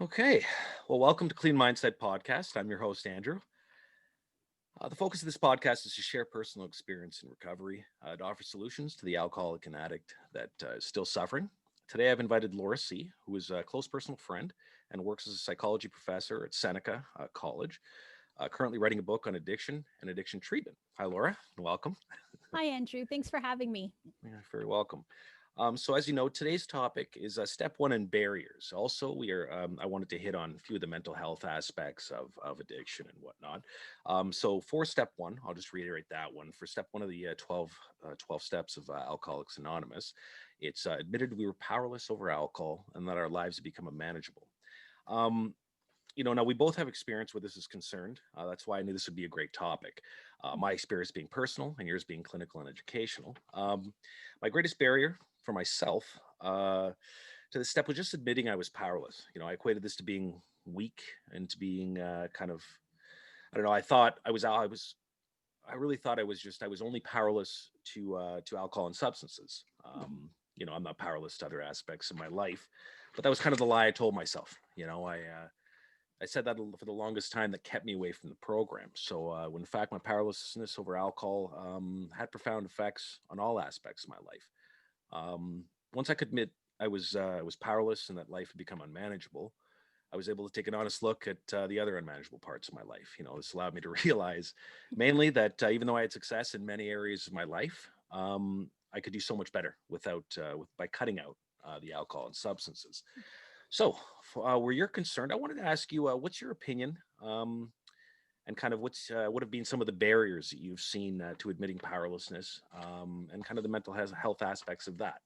Okay, well, welcome to Clean Mindset Podcast. I'm your host, Andrew. The focus of this podcast is to share personal experience in recovery, to offer solutions to the alcoholic and addict that is still suffering. Today, I've invited Laura C., who is a close personal friend and works as a psychology professor at Seneca College, currently writing a book on addiction and addiction treatment. Hi, Laura, and welcome. Hi, Andrew. Thanks for having me. Yeah, very welcome. So as you know, today's topic is step one in barriers. Also, I wanted to hit on a few of the mental health aspects of addiction and whatnot. So for step one, I'll just reiterate that one. For step one of the 12 steps of Alcoholics Anonymous, it's admitted we were powerless over alcohol and that our lives have become unmanageable. Um, now we both have experience where this is concerned. That's why I knew this would be a great topic. My experience being personal and yours being clinical and educational. My greatest barrier for myself to this step was just admitting I was powerless. I equated this to being weak and to being kind of, I don't know. I really thought I was only powerless to alcohol and substances. I'm not powerless to other aspects of my life, but that was kind of the lie I told myself. I said that for the longest time that kept me away from the program. So when in fact my powerlessness over alcohol had profound effects on all aspects of my life. Once I could admit I was powerless and that life had become unmanageable, I was able to take an honest look at the other unmanageable parts of my life. This allowed me to realize mainly that even though I had success in many areas of my life, I could do so much better by cutting out the alcohol and substances. So, where you're concerned, I wanted to ask you, what's your opinion, and kind of what have been some of the barriers that you've seen to admitting powerlessness, and kind of the mental health aspects of that?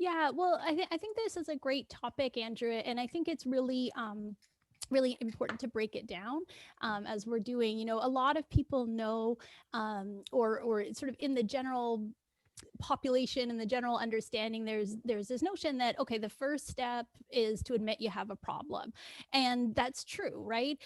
Yeah, well, I think this is a great topic, Andrew, and I think it's really important to break it down as we're doing. A lot of people know, or sort of in the general population and the general understanding, there's this notion that, okay, the first step is to admit you have a problem, and that's true, right?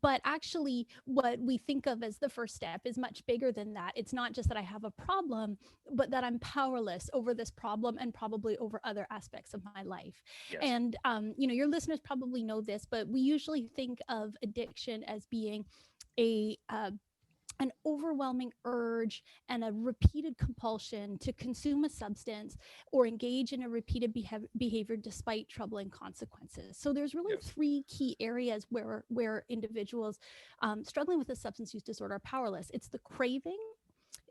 But actually what we think of as the first step is much bigger than that. It's not just that I have a problem, but that I'm powerless over this problem and probably over other aspects of my life. Yes. And your listeners probably know this, but we usually think of addiction as being a an overwhelming urge and a repeated compulsion to consume a substance or engage in a repeated behavior despite troubling consequences. So there's really Yes. three key areas where individuals struggling with a substance use disorder are powerless. It's the craving,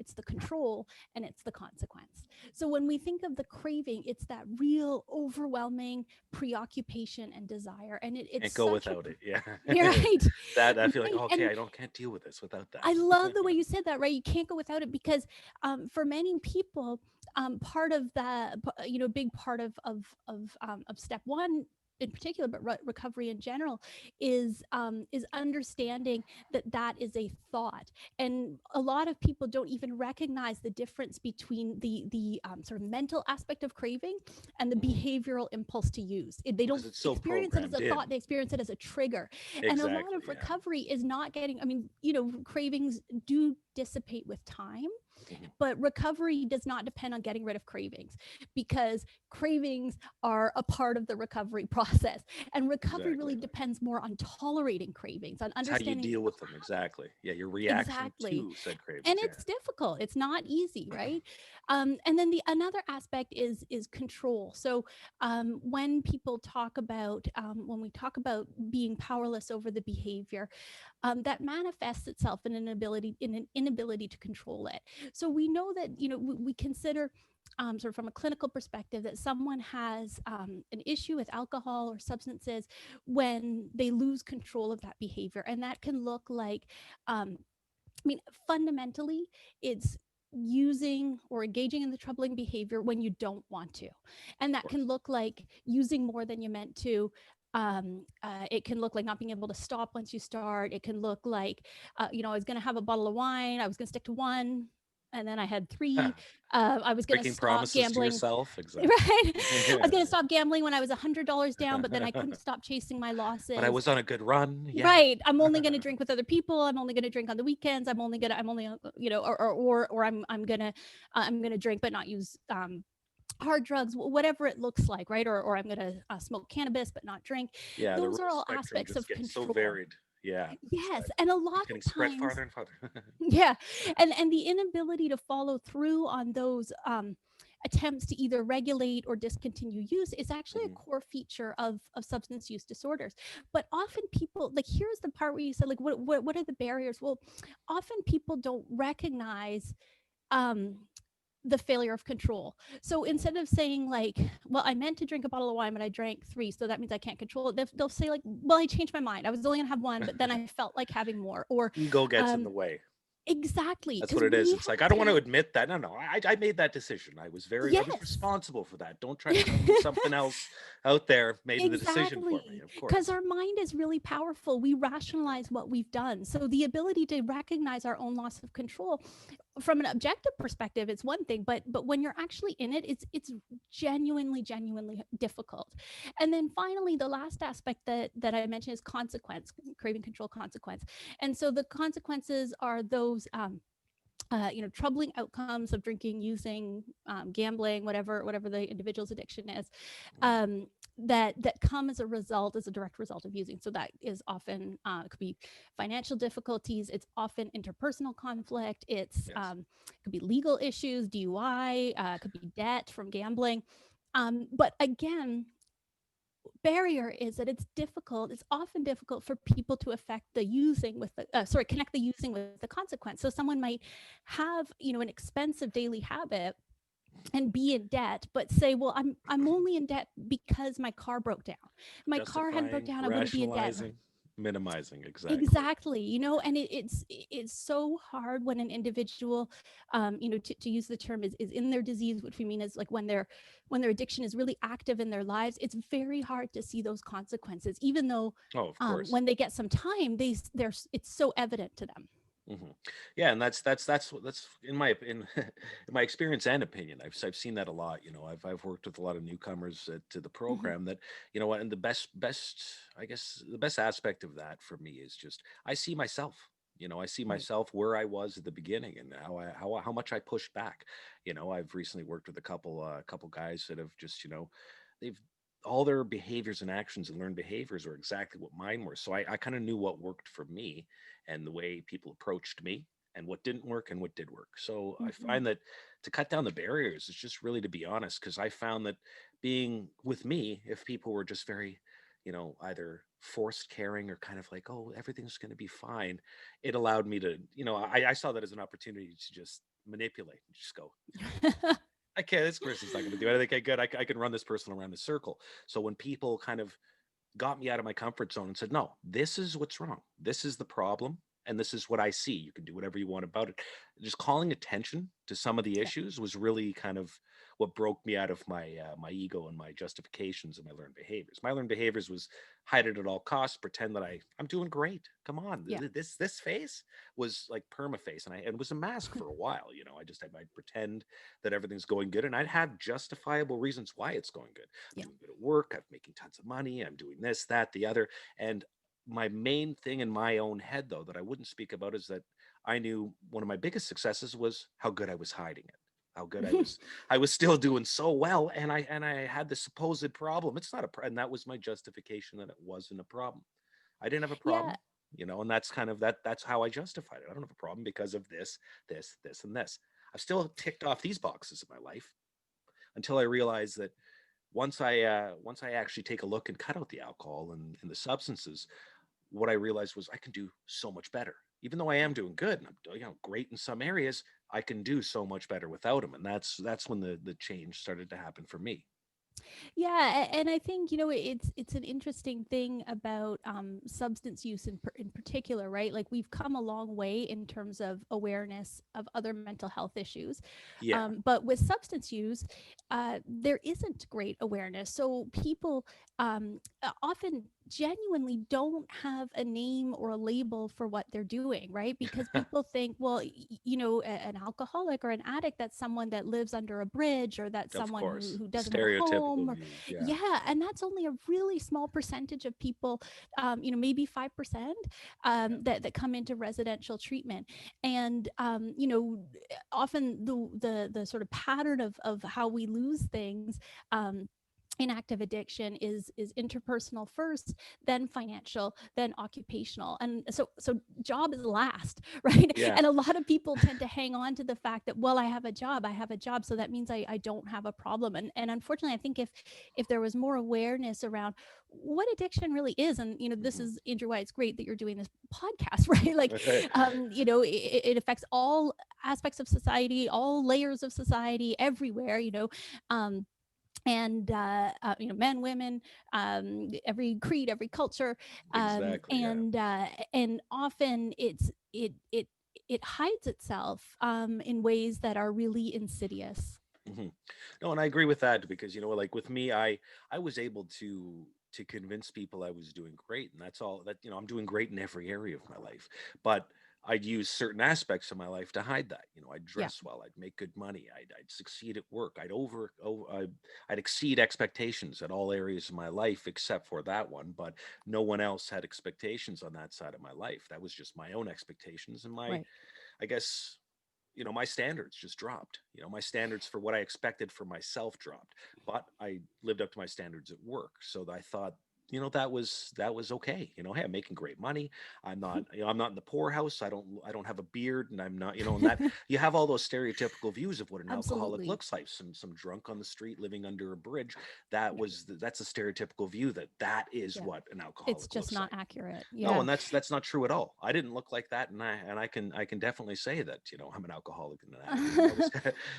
it's the control, and it's the consequence. So when we think of the craving, it's that real overwhelming preoccupation and desire, and it's Can't go such a without it. Yeah. you're right. That I feel like, Right. okay, And can't deal with this without that. I love the way you said that, right? You can't go without it because for many people, part of the, big part of step one in particular, but recovery in general, is understanding that that is a thought, and a lot of people don't even recognize the difference between the sort of mental aspect of craving and the behavioral impulse to use. They Because don't it's so experience it as a programmed in. thought; they experience it as a trigger. And a lot Exactly. of Yeah. recovery is not getting, I mean, cravings do dissipate with time, Mhm. but recovery does not depend on getting rid of cravings, because cravings are a part of the recovery process. And recovery Exactly. really depends more on tolerating cravings, on It's how you understanding deal with them. Exactly. Yeah. Your reaction exactly. to said And cravings. Yeah. it's difficult, it's not easy, right? And then the another aspect is control. So when we talk about being powerless over the behavior, that manifests itself in an inability to control it. So we know that, we consider, sort of from a clinical perspective, that someone has an issue with alcohol or substances when they lose control of that behavior, and that can look like, um, I mean, fundamentally, it's using or engaging in the troubling behavior when you don't want to. And Of that can course. look like using more than you meant to. It can look like not being able to stop once you start. It can look like, I was going to have a bottle of wine, I was going to stick to one, and then I had three. I was going to Breaking stop promises to gambling. yourself. Exactly. Right. I was Yeah. going to stop gambling when I was $100 down, but then I couldn't stop chasing my But I losses. was on a good run. Yeah. Right. I'm only going to drink with other people. I'm only going to drink on the weekends. I'm only, or I'm going to drink, but not use hard drugs, whatever it looks like, right? Or I'm going to smoke cannabis but not drink. Yeah, the Those are risk all spectrum aspects just of gets so control. varied. Yeah, Yes, and a lot it's getting of spread times, farther and farther. yeah, and the inability to follow through on those attempts to either regulate or discontinue use is actually a Mhm. core feature of substance use disorders. But often people, like, here's the part where you said, like, what are the barriers? Well, often people don't recognize um the failure of control. So instead of saying, like, well, I meant to drink a bottle of wine, but I drank three, so that means I can't control it. They'll say, like, well, I changed my mind. I was only gonna have one, but then I felt like having more. Or Ego gets in um, the way. exactly, That's because what it is. we It's like, have I don't want to to. admit that. No, no, I made that decision. I was Yes. responsible for that. Don't try to tell me something else out there made the decision for me. Exactly. Of Because course. our mind is really powerful. We rationalize what we've done. So the ability to recognize our own loss of control from an objective perspective, it's one thing, but when you're actually in it, it's genuinely difficult. And then finally, the last aspect that I mentioned is consequence, craving control consequence. And so the consequences are those troubling outcomes of drinking, using, gambling, whatever the individual's addiction is, Mhm. that come as a result, as a direct result of using. So that is often, it could be financial difficulties. It's often interpersonal conflict. Yes. It could be legal issues, DUI, it could be debt from gambling. But again, barrier is that it's often difficult for people to affect the using with the connect the using with the consequence. So someone might have, an expensive daily habit and be in debt, but say, well, I'm only in debt because my car broke down. If my car hadn't broke Justifying, down, I wouldn't be in debt. rationalizing, minimizing. Exactly. Exactly, and it's so hard when an individual, to use the term, is in their disease, which we mean is like when their addiction is really active in their lives. It's very hard to see those consequences, even though Oh, of course. when they get some time, they're it's so evident to them. Hmm. Yeah, and that's in my in my experience and opinion. I've seen that a lot. I've worked with a lot of newcomers to the Mhm. program. That what, and the best I guess the best aspect of that for me is just I see myself. I see Right. myself where I was at the beginning and how much I pushed back. I've recently worked with a couple guys that have just they've all their behaviors and actions and learned behaviors are exactly what mine were. So I kind of knew what worked for me and the way people approached me and what didn't work and what did work. So I Mhm. find that to cut down the barriers is just really to be honest, because I found that being with me, if people were just very, either forced caring or kind of like, oh, everything's going to be fine, it allowed me to, I saw that as an opportunity to just manipulate and just go, okay, this person's not going to do anything. Okay, good. I can run this person around a circle. So when people kind of got me out of my comfort zone and said, no, this is what's wrong. This is the problem. And this is what I see. You can do whatever you want about it. Just calling attention to some of the Yeah. issues was really kind of what broke me out of my ego and my justifications and my learned behaviors. My learned behaviors was hide it at all costs, pretend that I'm doing great. Come on, Yeah. this face was like perma face, and it was a mask for a while. I'd pretend that everything's going good, and I'd have justifiable reasons why it's going good. I'm Yeah. doing good at work. I'm making tons of money. I'm doing this, that, the other. And my main thing in my own head, though, that I wouldn't speak about is that I knew one of my biggest successes was how good I was hiding it. How good I was still doing so well, and I had the supposed problem. It's not and that was my justification that it wasn't a problem. I didn't have a Yeah. problem, and that's kind of that's how I justified it. I don't have a problem because of this, and this. I've still ticked off these boxes in my life until I realized that once I actually take a look and cut out the alcohol and the substances, what I realized was I can do so much better. Even though I am doing good and I'm doing great in some areas, I can do so much better without them. And that's when the change started to happen for me. Yeah, and I think, it's an interesting thing about substance use in particular, right? Like, we've come a long way in terms of awareness of other mental health issues, Yeah. but with substance use, there isn't great awareness. So people often genuinely don't have a name or a label for what they're doing, right? Because people think, well, an alcoholic or an addict, that's someone that lives under a bridge, or that's Of someone who course, doesn't have a stereotypical home, or views. Yeah. yeah, and that's only a really small percentage of people, maybe 5%, Yeah. that come into residential treatment. And often the sort of pattern of how we lose things, um, in active addiction is interpersonal first, then financial, then occupational. And so job is last, right? Yeah. And a lot of people tend to hang on to the fact that, well, I have a job, so that means I don't have a problem. And unfortunately, I think if there was more awareness around what addiction really is, and this Mhm. is, Andrew, why it's great that you're doing this podcast, right? Like, it affects all aspects of society, all layers of society, everywhere, um, and men, women, every creed, every culture, Exactly. Yeah. and often it hides itself in ways that are really insidious. Mhm. No, and I agree with that because like with me, I was able to convince people I was doing great, and that's all that I'm doing great in every area of my life. But I'd use certain aspects of my life to hide that. I'd Yeah, dress well, I'd make good money, I'd succeed at work, I'd exceed expectations at all areas of my life except for that one. But no one else had expectations on that side of my life. That was just my own expectations and my, right. I guess, my standards just dropped. My standards for what I expected for myself dropped, but I lived up to my standards at work. So I thought, that was okay. Hey, I'm making great money. I'm not in the poorhouse. I don't have a beard, and I'm not, and that you have all those stereotypical views of what an alcoholic Absolutely. looks like. Some drunk on the street living under a bridge. Yeah, That's a stereotypical view that is yeah. what an It's alcoholic just looks not like. accurate. No, Yeah. and that's not true at all. I didn't look like that, and I can definitely say that I'm an alcoholic and an addict. I was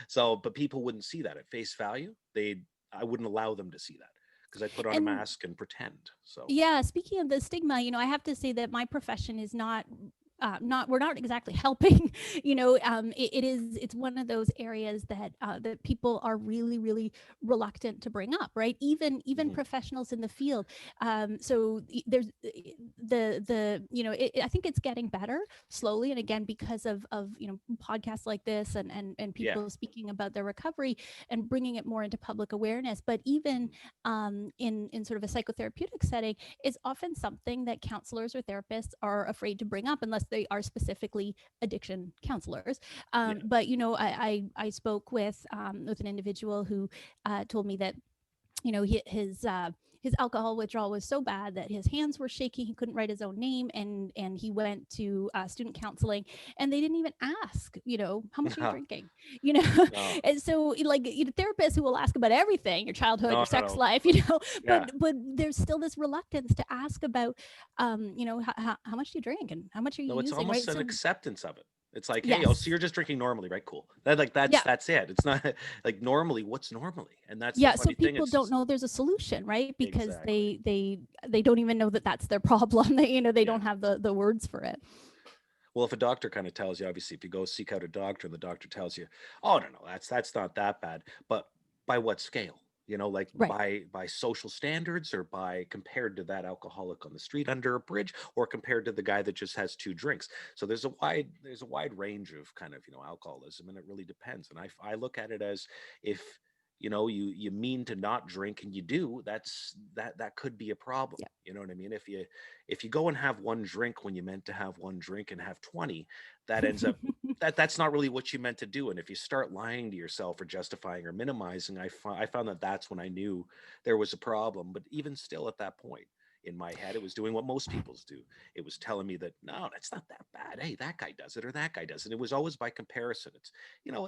so, but people wouldn't see that at face value. I wouldn't allow them to see that because I put on a And mask and pretend. So yeah, speaking of the stigma, I have to say that my profession is not we're not exactly helping. It's one of those areas that people are really reluctant to bring up, right? Even mhm, professionals in the field. So there's I think it's getting better slowly, and again, because of podcasts like this, and yeah, people speaking about their recovery and bringing it more into public awareness. But even mhm, in sort of a psychotherapeutic setting, is often something that counselors or therapists are afraid to bring up unless they are specifically addiction counselors. yeah, But I spoke with an individual who told me that his alcohol withdrawal was so bad that his hands were shaking. He couldn't write his own name, and he went to student counseling, and they didn't even ask, how much are you drinking, you know. no, And so, like, therapists who will ask about everything, your childhood, no, your no, sex no, life, but yeah. there's still this reluctance to ask about, how much do you drink and how much are you No, it's using, almost right? an So acceptance of it. It's like, hey, oh, so yes, you're just drinking normally, right? Cool. That's it. It's not like normally. What's normally? And that's the yeah, so funny thing. people It's don't just know there's a solution, right? Because exactly. they don't even know that that's their problem. They Yeah. don't have the words for it. Well, if a doctor kind of tells you, obviously, if you go seek out a doctor and the doctor tells you, "Oh, no, no, that's not that bad," but by what scale? Like Right. by social standards, or by compared to that alcoholic on the street under a bridge, or compared to the guy that just has two drinks. So there's a wide range of kind of alcoholism, and it really depends. And I look at it as if you mean to not drink and you do, that could be a problem. Yeah. You know what I mean? If you go and have one drink when you meant to have one drink and have 20, that ends up that's not really what you meant to do. And if you start lying to yourself or justifying or minimizing, I found that that's when I knew there was a problem. But even still, at that point in my head, it was doing what most people's do. It was telling me that, no, that's not that bad. Hey, that guy does it, or that guy does it. It was always by comparison. It's,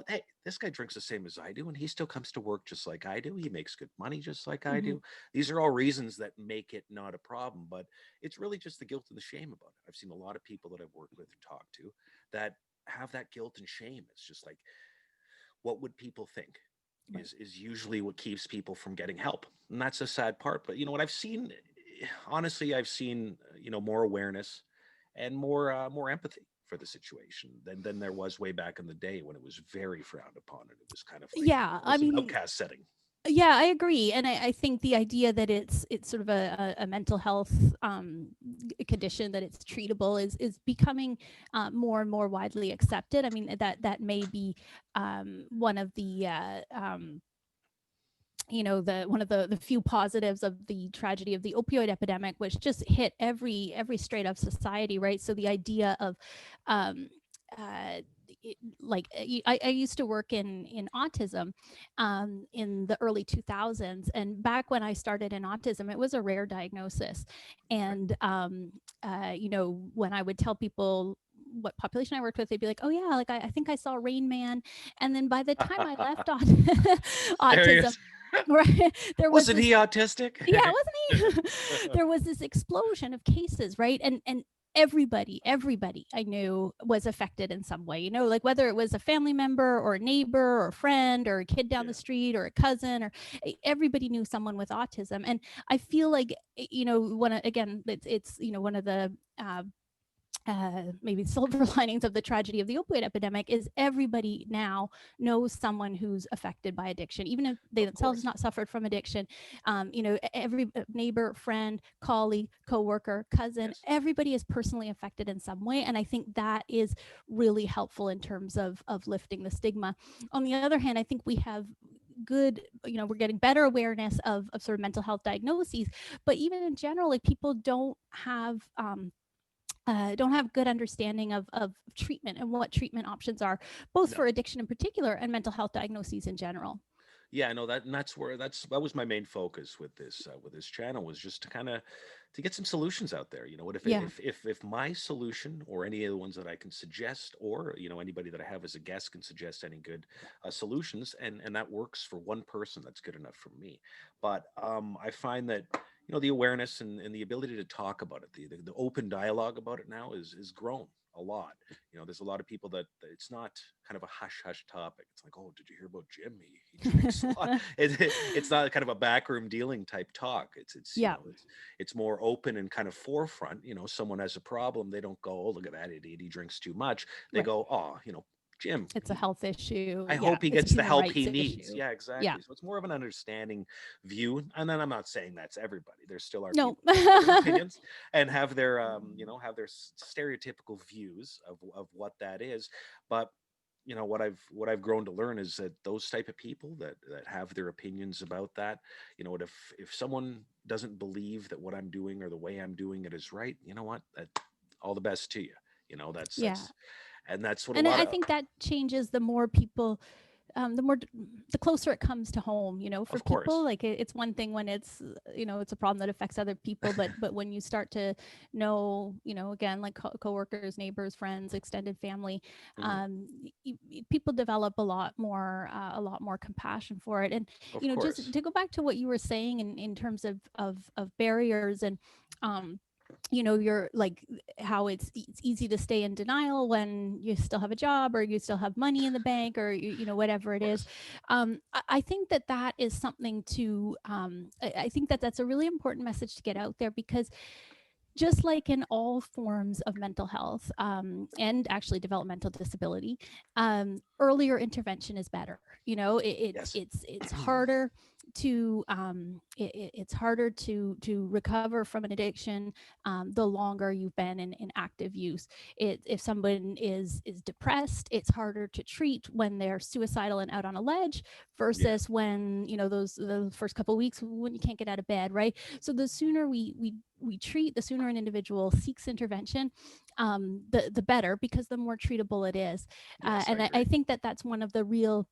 hey, this guy drinks the same as I do, and he still comes to work just like I do. He makes good money just like I Hmm. do. These are all reasons that make it not a problem. But it's really just the guilt and the shame about it. I've seen a lot of people that I've worked with or talked to that have that guilt and shame. It's just like, what would people think? Right. Is usually what keeps people from getting help, and that's a sad part. But what I've seen, honestly, I've seen more awareness and more empathy for the situation than there was way back in the day when it was very frowned upon, and it was kind of like Yeah. I almost an mean, outcast setting. Yeah, I agree, and I think the idea that it's sort of a mental health condition, that it's treatable, is becoming more and more widely accepted. I mean, that may be one of the the one of the few positives of the tragedy of the opioid epidemic, which just hit every strata of society, right? So the idea of um, uh, I used to work in autism in the early 2000s, and back when I started in autism, it was a rare diagnosis. Right. And when I would tell people what population I worked with, they'd be like, "Oh yeah, like I think I saw Rain Man." And then by the time I left autism, Serious? right, there was Wasn't he this, yeah, autistic? wasn't he? There was this explosion of cases, right? And everybody I knew was affected in some way, like whether it was a family member or a neighbor or a friend or a kid down the Yeah, street or a cousin, or everybody knew someone with autism. And I feel like, again, it's one of the maybe silver linings of the tragedy of the opioid epidemic is everybody now knows someone who's affected by addiction, even if they of themselves course. not suffered from addiction. Every neighbor, friend, colleague, coworker, cousin, Yes, everybody is personally affected in some way, and I think that is really helpful in terms of lifting the stigma. On the other hand, I think we have good, we're getting better awareness of sort of mental health diagnoses, but even in general, like people don't have good understanding of treatment and what treatment options are, both for no. addiction in particular and mental health diagnoses in general. Yeah, I know that, and that was my main focus with this channel, was just to kind of to get some solutions out there. You know what, Yeah. if my solution or any of the ones that I can suggest, or anybody that I have as a guest can suggest any good solutions, and that works for one person, that's good enough for me. But I find that the awareness and the ability to talk about it, the open dialogue about it now is grown a lot. There's a lot of people that it's not kind of a hush hush topic. It's like, oh, did you hear about Jim? He drinks a lot. It's not kind of a backroom dealing type talk. Yeah. It's more open and kind of forefront. Someone has a problem, they don't go, oh, look at that idiot, he drinks too much. They Right. go, oh, Jim, It's a health issue. I Yeah. hope he It's a gets the human help he rights needs. issue. Yeah, Yeah. exactly. So it's more of an understanding view. And then I'm not saying that's everybody. There still are No. people that have their opinions and have their have their stereotypical views of what that is. But what I've grown to learn is that those type of people that have their opinions about that, what, if someone doesn't believe that what I'm doing or the way I'm doing it is right, you know what? That all the best to you. That's Yeah. that's what a And lot I of. think that changes the more people, the closer it comes to home, for Of people. course. Like it's one thing when it's a problem that affects other people, but when you start to know, again, like coworkers, neighbors, friends, extended family, Mhm. people develop a lot more compassion for it. And Of just course. to go back to what you were saying in terms of barriers, and you're like, how it's easy to stay in denial when you still have a job or you still have money in the bank, or whatever Of it is. course. I think that is something to, I think that's a really important message to get out there, because just like in all forms of mental health, and actually developmental disability, earlier intervention is better. Yes. It's harder to it's harder to recover from an addiction the longer you've been in active use. If someone is depressed, it's harder to treat when they're suicidal and out on a ledge, Yeah. versus when the first couple of weeks when you can't get out of bed, right? So the sooner we treat, the sooner an individual seeks intervention, the better, because the more treatable it is. Yes, I And I agree. think that's one of the real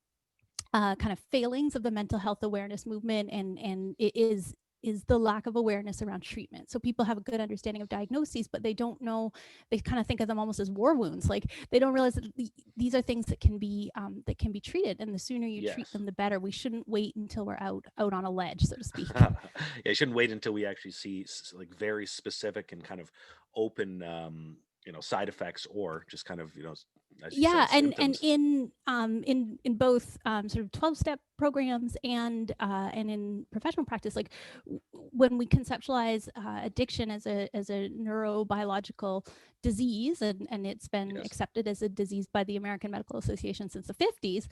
kind of failings of the mental health awareness movement, and it is the lack of awareness around treatment. So people have a good understanding of diagnoses, but they don't know. They kind of think of them almost as war wounds. Like they don't realize that these are things that can be treated, and the sooner you treat Yes. them, the better. We shouldn't wait until we're out on a ledge, so to speak. Yeah, you shouldn't wait until we actually see like very specific and kind of open side effects or just kind of, as you Yeah, said, and symptoms. in both sort of 12-step programs and in professional practice, like when we conceptualize addiction as a neurobiological disease, and it's been Yes. accepted as a disease by the American Medical Association since the 50s.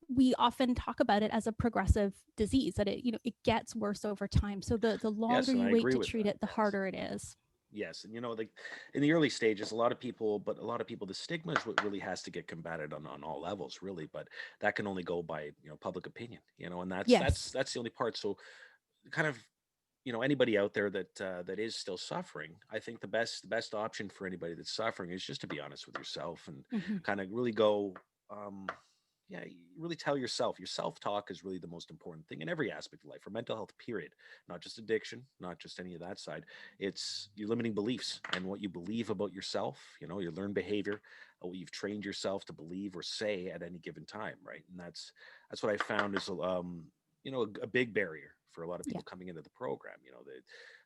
We often talk about it as a progressive disease, that it gets worse over time. So the longer Yes, and I you wait agree to with treat that. it, the Yes. harder it is. Yes, and like in the early stages, a lot of people, the stigma is what really has to get combated on all levels, really. But that can only go by public opinion, and that's that's Yes. that's the only part. So kind of anybody out there that is still suffering, I think the best option for anybody that's suffering is just to be honest with yourself and Hmm. kind of really go, um, yeah, you really tell yourself. Your self-talk is really the most important thing in every aspect of life, for mental health, period. Not just addiction, not just any of that side. It's your limiting beliefs and what you believe about yourself, your learned behavior, what you've trained yourself to believe or say at any given time, right? And that's what I found is a big barrier for a lot of Yeah. people coming into the program.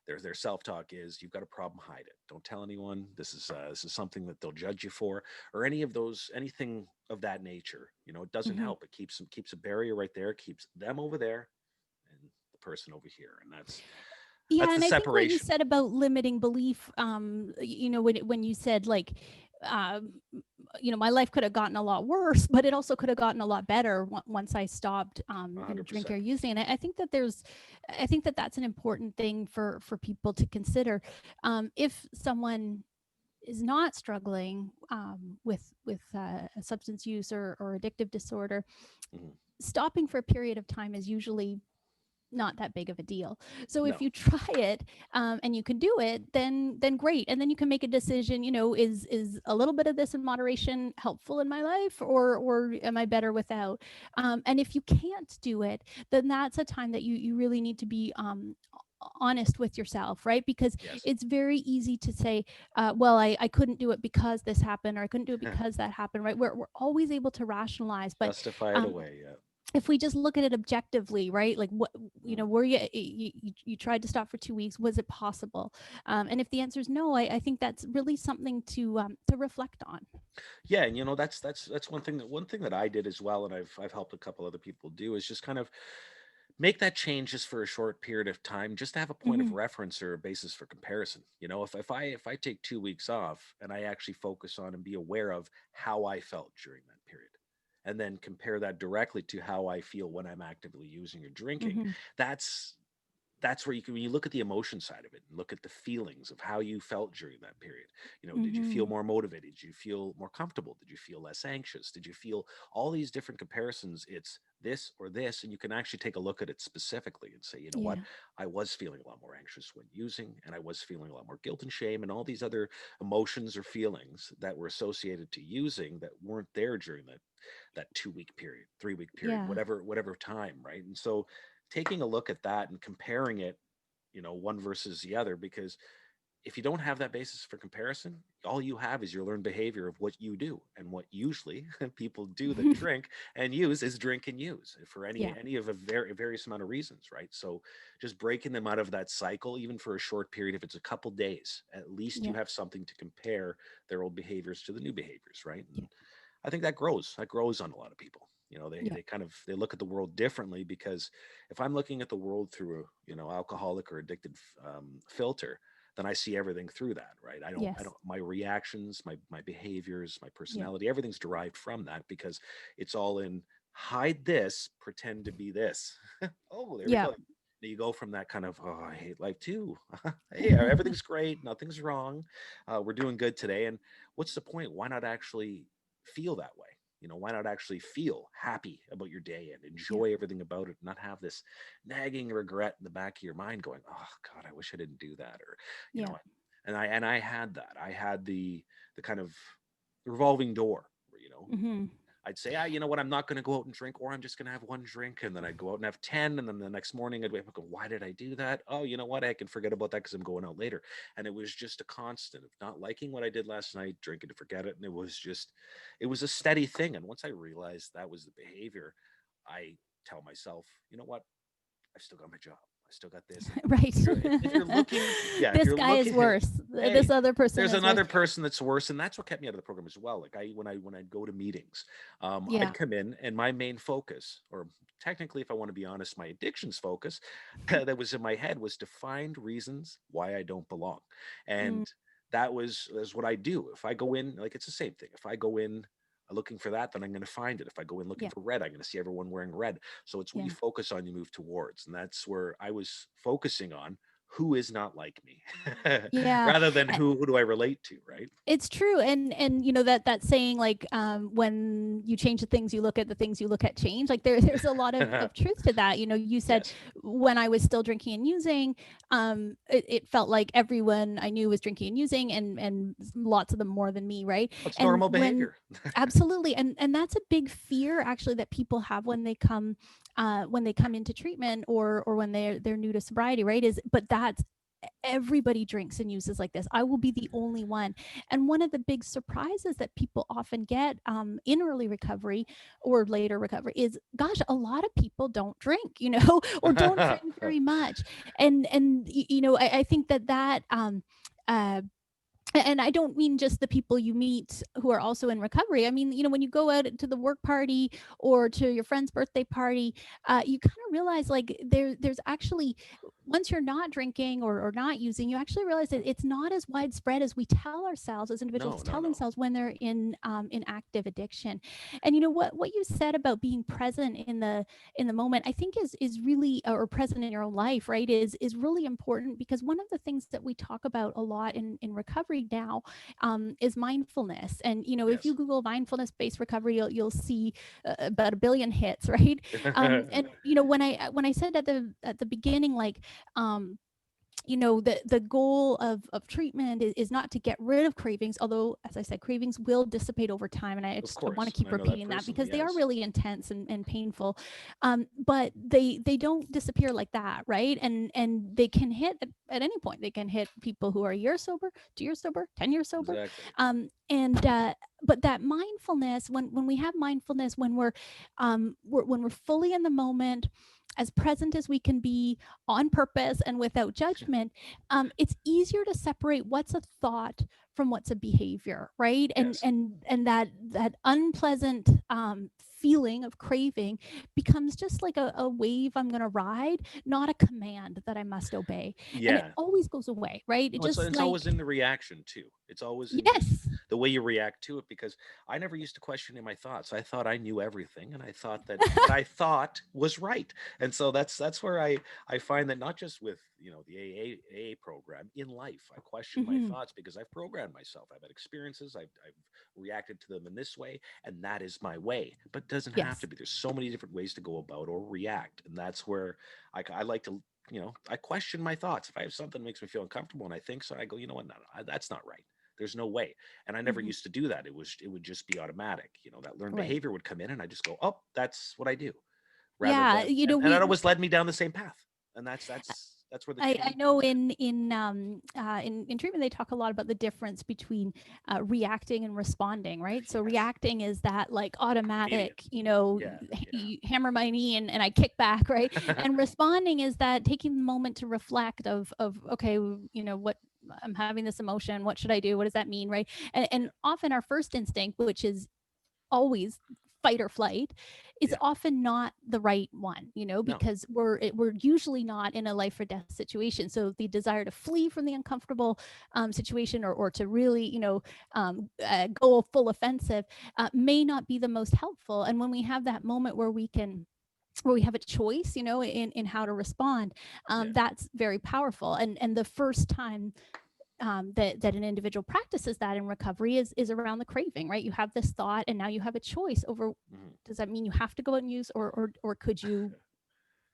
Their self-talk is, you've got a problem, hide it, don't tell anyone, this is something that they'll judge you for, or anything of that nature. It doesn't Hmm. help. It keeps a barrier right there, keeps them over there and the person over here, and that's Yeah, the and I think what you separation. said about limiting belief, when you said like, um, my life could have gotten a lot worse, but it also could have gotten a lot better once I stopped, drinking 100%. or using. And I think that I think that that's an important thing for people to consider. If someone is not struggling with substance use or addictive disorder, Hmm. stopping for a period of time is usually not that big of a deal. So if No. you try it, and you can do it, then great, and then you can make a decision. Is a little bit of this in moderation helpful in my life, or am I better without? And if you can't do it, then that's a time that you really need to be honest with yourself, right? Because Yes. it's very easy to say, well, I couldn't do it because this happened, or I couldn't do it because that happened, right? We're always able to rationalize, but Justify it um, away. Yeah. if we just look at it objectively, right? Like, what, Mm. were you tried to stop for 2 weeks? Was it possible? And if the answer is no, I think that's really something to reflect on. Yeah, and that's one thing that I did as well, and I've helped a couple other people do, is just kind of make that change just for a short period of time, just to have a point of Hmm. reference or a basis for comparison. If I take 2 weeks off and I actually focus on and be aware of how I felt during that period, and then compare that directly to how I feel when I'm actively using or drinking, Hmm. that's that's where when you look at the emotion side of it and look at the feelings of how you felt during that period. Did you feel Hmm. more motivated? Did you feel more comfortable? Did you feel less anxious? Did you feel all these different comparisons? It's this or this, and you can actually take a look at it specifically and say, you know what, Yeah. I was feeling a lot more anxious when using, and I was feeling a lot more guilt and shame and all these other emotions or feelings that were associated to using that weren't there during that 2 week period, 3 week period, Yeah. whatever time, right? And so taking a look at that and comparing it, one versus the other, because if you don't have that basis for comparison, all you have is your learned behavior of what you do, and what usually people do that drink and use is drink and use for any Yeah. any of a various amount of reasons, right? So just breaking them out of that cycle, even for a short period, if it's a couple days, at least you Yeah. have something to compare their old behaviors to the new behaviors, right? Yeah. And I think that grows on a lot of people. They Yeah. they kind of they look at the world differently, because if I'm looking at the world through a alcoholic or addicted filter, then I see everything through that, right? I don't Yes. my reactions, my behaviors, my Yeah. personality, everything's derived from that, because it's all in hide this, pretend to be this. Oh, there we Yeah. go. You go from that kind of, oh, I hate life too. Hey, everything's great, nothing's wrong, we're doing good today, and what's the point? Why not actually feel that way? Why not actually feel happy about your day and Yeah. enjoy everything about it, not have this nagging regret in the back of your mind going, oh God, I wish I didn't do that. Or, you Yeah. know, and I had that. I had the kind of revolving door where, Hmm. I'd say, you know what, I'm not going to go out and drink, or I'm just going to have one drink. And then I'd go out and have 10. And then the next morning I'd wake up and go, why did I do that? Oh, you know what? I can forget about that because I'm going out later. And it was just a constant of not liking what I did last night, drinking to forget it. And it was a steady thing. And once I realized that was the behavior, I tell myself, you know what? I've still got my job. I still got this. And Right. if you're looking, yeah, if This you're guy is looking, worse. This hey, other person there's is worse. another person that's worse, and that's what kept me out of the program as well. Like when I'd go to meetings, Yeah. I'd come in, and my main focus, or technically, if I want to be honest, my addictions focus that was in my head was to find reasons why I don't belong, Mm, and that's what I do. If I go in, like it's the same thing. If I go in looking for that, then I'm going to find it. If I go in looking yeah. for red, I'm going to see everyone wearing red. So it's what you Yeah. focus on, you move towards, and that's where I was focusing on who is not like me, Yeah. rather than who do I relate to, right? It's true. And you know that saying, like, when you change the things you look at, the things you look at change. Like there's a lot of truth to that. You know, you said Yes, when I was still drinking and using, it felt like everyone I knew was drinking and using, and lots of them more than me, right? it's And normal when behavior. absolutely, and that's a big fear actually that people have when they come into treatment, or when they're new to sobriety, right? Is but that's everybody drinks and uses like this. I will be the only one. And one of the big surprises that people often get, in early recovery or later recovery is, gosh, a lot of people don't drink, or don't drink very much. And I think that uh, and I don't mean just the people you meet who are also in recovery. I mean, when you go out to the work party or to your friend's birthday party, you kind of realize, like, there's actually, once you're not drinking or not using, you actually realize that it's not as widespread as we tell ourselves, as individuals No, no, tell no. themselves when they're in active addiction. And you know what you said about being present in the moment, I think is really, or present in your own life, right, is really important, because one of the things that we talk about a lot in recovery now, is mindfulness. And if you Yes. Google mindfulness based recovery, you'll see about a billion hits, right? And when I said at the beginning, like, um, the goal of treatment is not to get rid of cravings, although, as I said, cravings will dissipate over time, and I want to Of course, and keep I know that repeating that personally. because they are Yes. really intense and painful. But they don't disappear like that, right? And they can hit at any point. They can hit people who are a year sober, 2 years sober, 10 years sober. Exactly. And But that mindfulness, when we have mindfulness, when we're fully in the moment, as present as we can be, on purpose and without judgment, it's easier to separate what's a thought from what's a behavior, right? And Yes. and and that unpleasant feeling of craving becomes just like a wave I'm going to ride, not a command that I must obey. And it Yeah. always goes away, right? It No, it's just it's always like, in the reaction too. It's always in just yes. the way you react to it, because I never used to question in my thoughts. I thought I knew everything, and I thought that what I thought was right. And so that's where I find that not just with, the AA program, in life, I question my Hmm. thoughts because I've programmed myself. I've had experiences, I've reacted to them in this way, and that is my way. But it doesn't have to Yes. be. There's so many different ways to go about or react, and that's where I like to, I question my thoughts. If I have something that makes me feel uncomfortable and I think so, I go, you know what? No, no, that's not right. There's no way. And I never Hmm. used to do that. It would just be automatic. That learned Right. behavior would come in, and I just go, oh, that's what I do, rather Yeah. than, You know, and we it always led me down the same path. And that's where the I change know comes in. in treatment they talk a lot about the difference between reacting and responding, right? So Yes. reacting is that, like, Immediate. automatic, Yeah. you hammer my knee and I kick back, right? Yeah. And responding is that taking the moment to reflect of okay, what, I'm having this emotion, what should I do? What does that mean, right? And Yeah. often our first instinct, which is always fight or flight, is Yeah. often not the right one, No. because we're usually not in a life or death situation. So the desire to flee from the uncomfortable situation, or to really, go full offensive, may not be the most helpful. And when we have that moment where we have a choice, in how to respond, Yeah. that's very powerful. And the first time that an individual practices that in recovery is around the craving, right? You have this thought, and now you have a choice over, Mhm. does that mean you have to go out and use, or could you,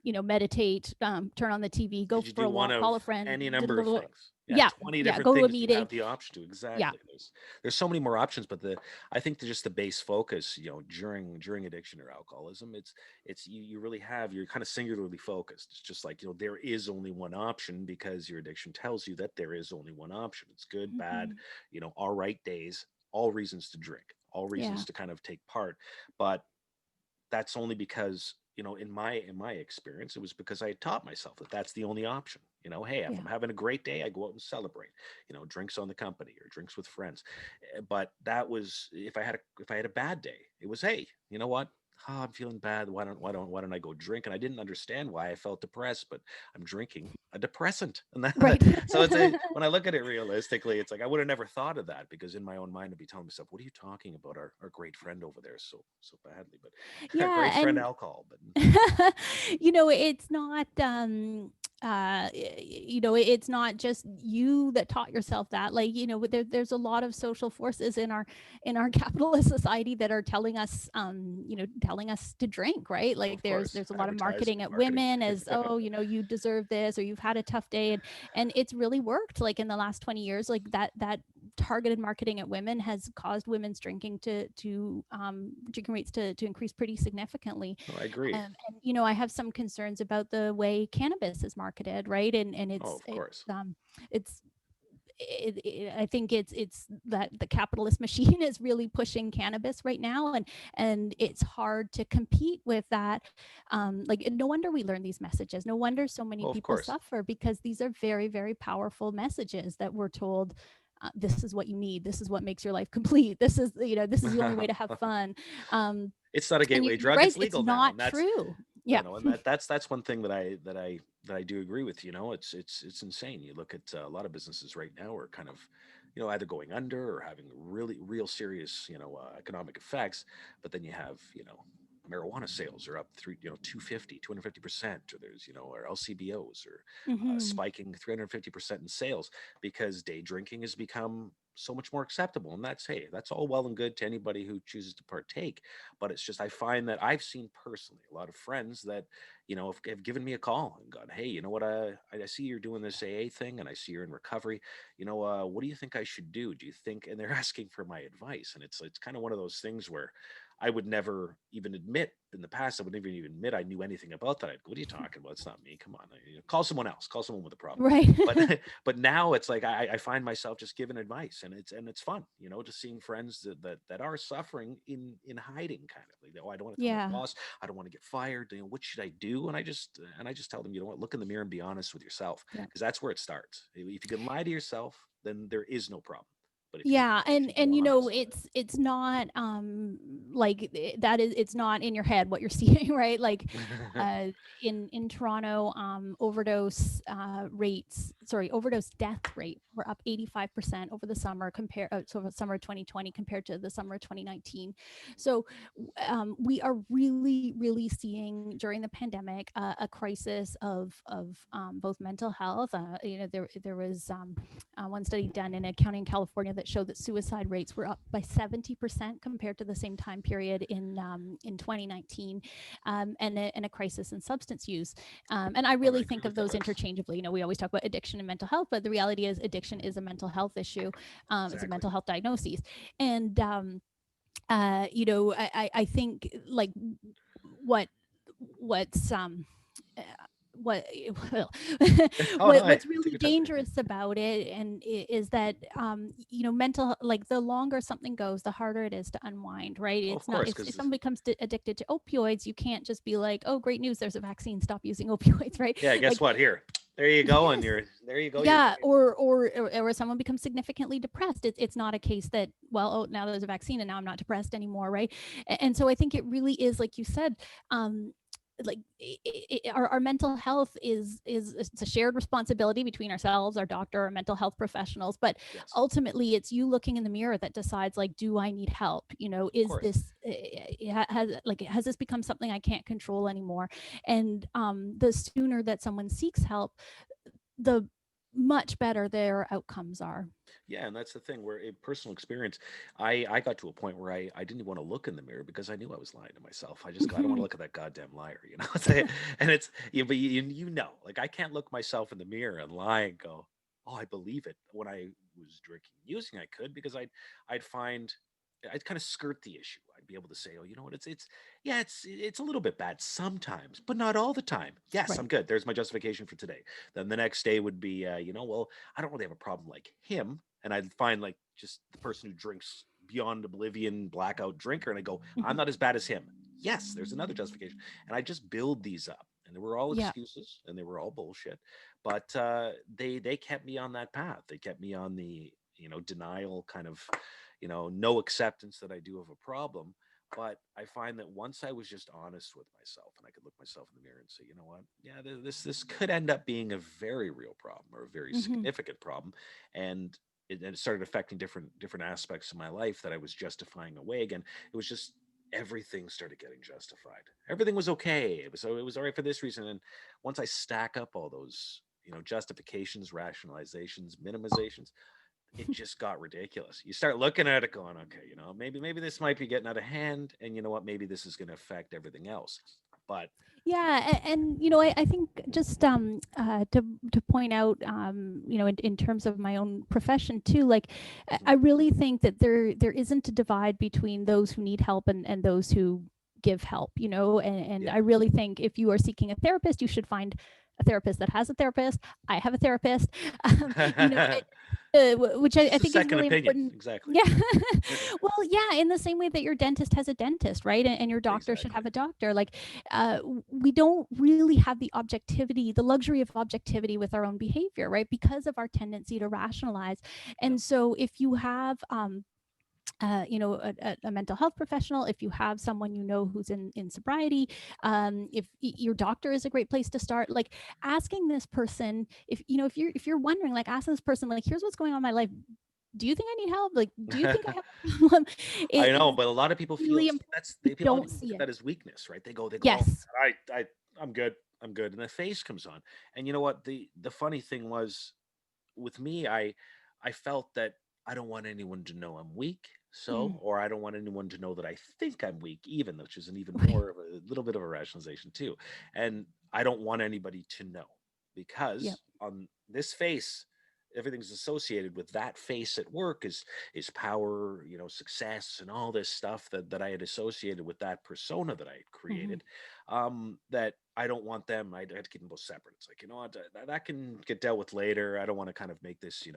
meditate, turn on the TV, go Could you for do a one walk, of call a friend, any number of things? Yeah, yeah, 20 yeah, different go to a things you meeting, have the option to. yeah. Exactly. There's so many more options, but I think just the base focus, during addiction or alcoholism, it's you really you're kind of singularly focused. It's just like, there is only one option, because your addiction tells you that there is only one option. It's good, bad, Hmm. all right days, all reasons to drink, all Yeah. reasons to kind of take part. But that's only because in my experience, it was because I had taught myself that that's the only option. Hey, if Yeah. I'm having a great day, I go out and celebrate. Drinks on the company or drinks with friends. But that was if I had a bad day, it was, hey, you know what? Oh, I'm feeling bad. Why don't I go drink? And I didn't understand why I felt depressed, but I'm drinking a depressant, and Right. so when I look at it realistically, it's like I would have never thought of that, because in my own mind I'd be telling myself, "What are you talking about? Our great friend over there, so badly." But our Yeah, great friend and alcohol. But it's not it's not just you that taught yourself that. Like, there's a lot of social forces in our capitalist society that are telling us to drink, right? oh, Like, of course, there's a lot of advertising, marketing at marketing. women as, oh, you deserve this, or you've had a tough day. And it's really worked, like, in the last 20 years. Like, that targeted marketing at women has caused women's drinking rates to increase pretty significantly. No, I agree. I have some concerns about the way cannabis is marketed, right? And Oh, of course. it's I think it's that the capitalist machine is really pushing cannabis right now, and it's hard to compete with that. Like, no wonder we learn these messages. No wonder so many Oh, of people course. suffer, because these are very, very powerful messages that we're told. This is what you need. This is what makes your life complete. This is the only way to have fun. Um, It's not a and gateway you're drug. right. It's It's legal now, not and that's true. no, Yeah. no, and that's one thing that I do agree with. It's insane. You look at a lot of businesses right now are kind of, either going under or having really real serious, economic effects. But then you have, marijuana sales are up 250% or there's, or LCBOs are Hmm. spiking 350% in sales, because day drinking has become so much more acceptable. And that's all well and good to anybody who chooses to partake. But it's just, I find that I've seen personally a lot of friends that, have given me a call and gone, hey, you know what? I see you're doing this AA thing, and I see you're in recovery. What do you think I should do? Do you think? And they're asking for my advice, and it's kind of one of those things where I would never even admit in the past. I would never even admit I knew anything about that. I'd go, what are you talking about? It's not me. Come on, call someone else. Call someone with a problem. Right. But but now it's like I find myself just giving advice, and it's fun, just seeing friends that are suffering in hiding, kind of like, oh, I don't want to tell my Yeah. boss, I don't want to get fired. What should I do? And I just tell them, you know what, look in the mirror and be honest with yourself, Yeah. because that's where it starts. If you can lie to yourself, then there is no problem. But if you Yeah, if and you go honest, it's not like that is it's not in your head what you're seeing, right? Like, uh in Toronto, overdose death rate were up 85% over the summer, summer 2020 compared to the summer 2019. So we are really, really seeing during the pandemic a crisis of both mental health. There was one study done in a county in California that showed that suicide rates were up by 70% compared to the same time period in 2019, and a crisis in substance use. And I oh, I really agree think of with that. those interchangeably. We always talk about addiction and mental health, but the reality is addiction is a mental health issue. It's a Exactly. mental health diagnosis. And I think, like, what what's uh, what well, Oh no, hey, what's take really your time. dangerous about it, and is that mental, like, the longer something goes, the harder it is to unwind, right? Oh, of It's not, course, if because someone becomes addicted to opioids, you can't just be like, oh, great news, there's a vaccine, stop using opioids, right? yeah, guess Like, what? Here, there you go, and yes. you're Yeah, fine. or someone becomes significantly depressed. It's not a case that, well, oh, now there's a vaccine and now I'm not depressed anymore, right? And so I think it really is, like you said, um, like, our mental health is it's a shared responsibility between ourselves, our doctor, our mental health professionals, but Yes, ultimately it's you looking in the mirror that decides, like, do I need help? of Is course. this has this become something I can't control anymore? And the sooner that someone seeks help, the much better their outcomes are. Yeah, and that's the thing where in personal experience, I got to a point where I didn't even want to look in the mirror because I knew I was lying to myself. I just go, I don't want to Mhm. look at that goddamn liar, and it's but like I can't look myself in the mirror and lie and go, oh, I believe it. When I was drinking, and using, I could, because I'd find I'd kind of skirt the issue. I'd be able to say, oh, you know what, it's yeah, it's a little bit bad sometimes, but not all the time. Yes, I'm Right. good. There's my justification for today. Then the next day would be, well, I don't really have a problem like him. And I'd find like just the person who drinks beyond oblivion, blackout drinker, and I go, I'm Mhm. not as bad as him. yes, there's another justification. And I just build these up. And they were all Yeah. excuses and they were all bullshit. But they kept me on that path. They kept me on the, denial kind of, no acceptance that I do of a problem. But I find that once I was just honest with myself and I could look myself in the mirror and say, you know what, yeah, this could end up being a very real problem or a very Hmm. significant problem, and it started affecting different aspects of my life that I was justifying away again. It was just everything started getting justified. Everything was okay. It was all right for this reason. And once I stack up all those, justifications, rationalizations, minimizations, it just got ridiculous. You start looking at it going, okay, maybe this might be getting out of hand, and you know what, maybe this is going to affect everything else. But Yeah, and I think just to point out, in terms of my own profession too, like I mhm, really think that there isn't a divide between those who need help and those who give help, and yeah. I really think if you are seeking a therapist, you should find a therapist that has a therapist. I have a therapist, which I It's a think is second really opinion, important. exactly. Yeah. Well, yeah, in the same way that your dentist has a dentist, right? And your doctor should Exactly. have a doctor. Like, we don't really have the objectivity, the luxury of objectivity with our own behavior, right? Because of our tendency to rationalize. Yeah. And so if you have, a mental health professional, if you have someone who's in sobriety, if your doctor is a great place to start, like asking this person, if you're wondering, like ask this person, like, here's what's going on in my life. Do you think I need help? Like, do you think I have a problem? I It know, is but a lot of people feel really important. that's We a lot of don't people look see at it. that as weakness, right? They go, oh, Yes. I'm good, I'm good, and the face comes on. And you know what? The funny thing was with me, I felt that I don't want anyone to know I'm weak, Mm. or I don't want anyone to know that I think I'm weak, even, which is an even Right. more of a little bit of a rationalization too. And I don't want anybody to know Yep. because on this face, everything's associated with that face at work is power, success, and all this stuff that I had associated with that persona that I had Hmm. created. That I don't want them. I had to keep them both separate. It's like, you know what, that can get dealt with later. I don't want to kind of make this,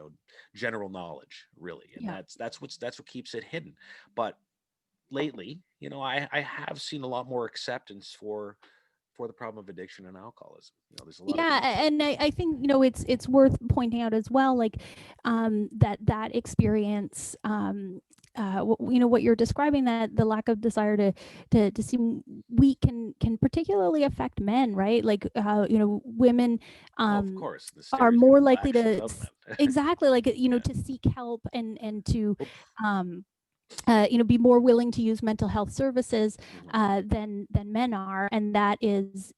general knowledge really, and Yeah. that's what keeps it hidden. But lately, I have seen a lot more acceptance for the problem of addiction and alcoholism. There's a lot of Yeah, people. and I think it's worth pointing out as well, like that experience, what you're describing, that the lack of desire to seem weak can particularly affect men, right? Like, women Oh, of um course, the are more stereotypical likely actions to of men. exactly, like, Yeah. to seek help and to Oop. um be more willing to use mental health services Mhm. than men are, and that is,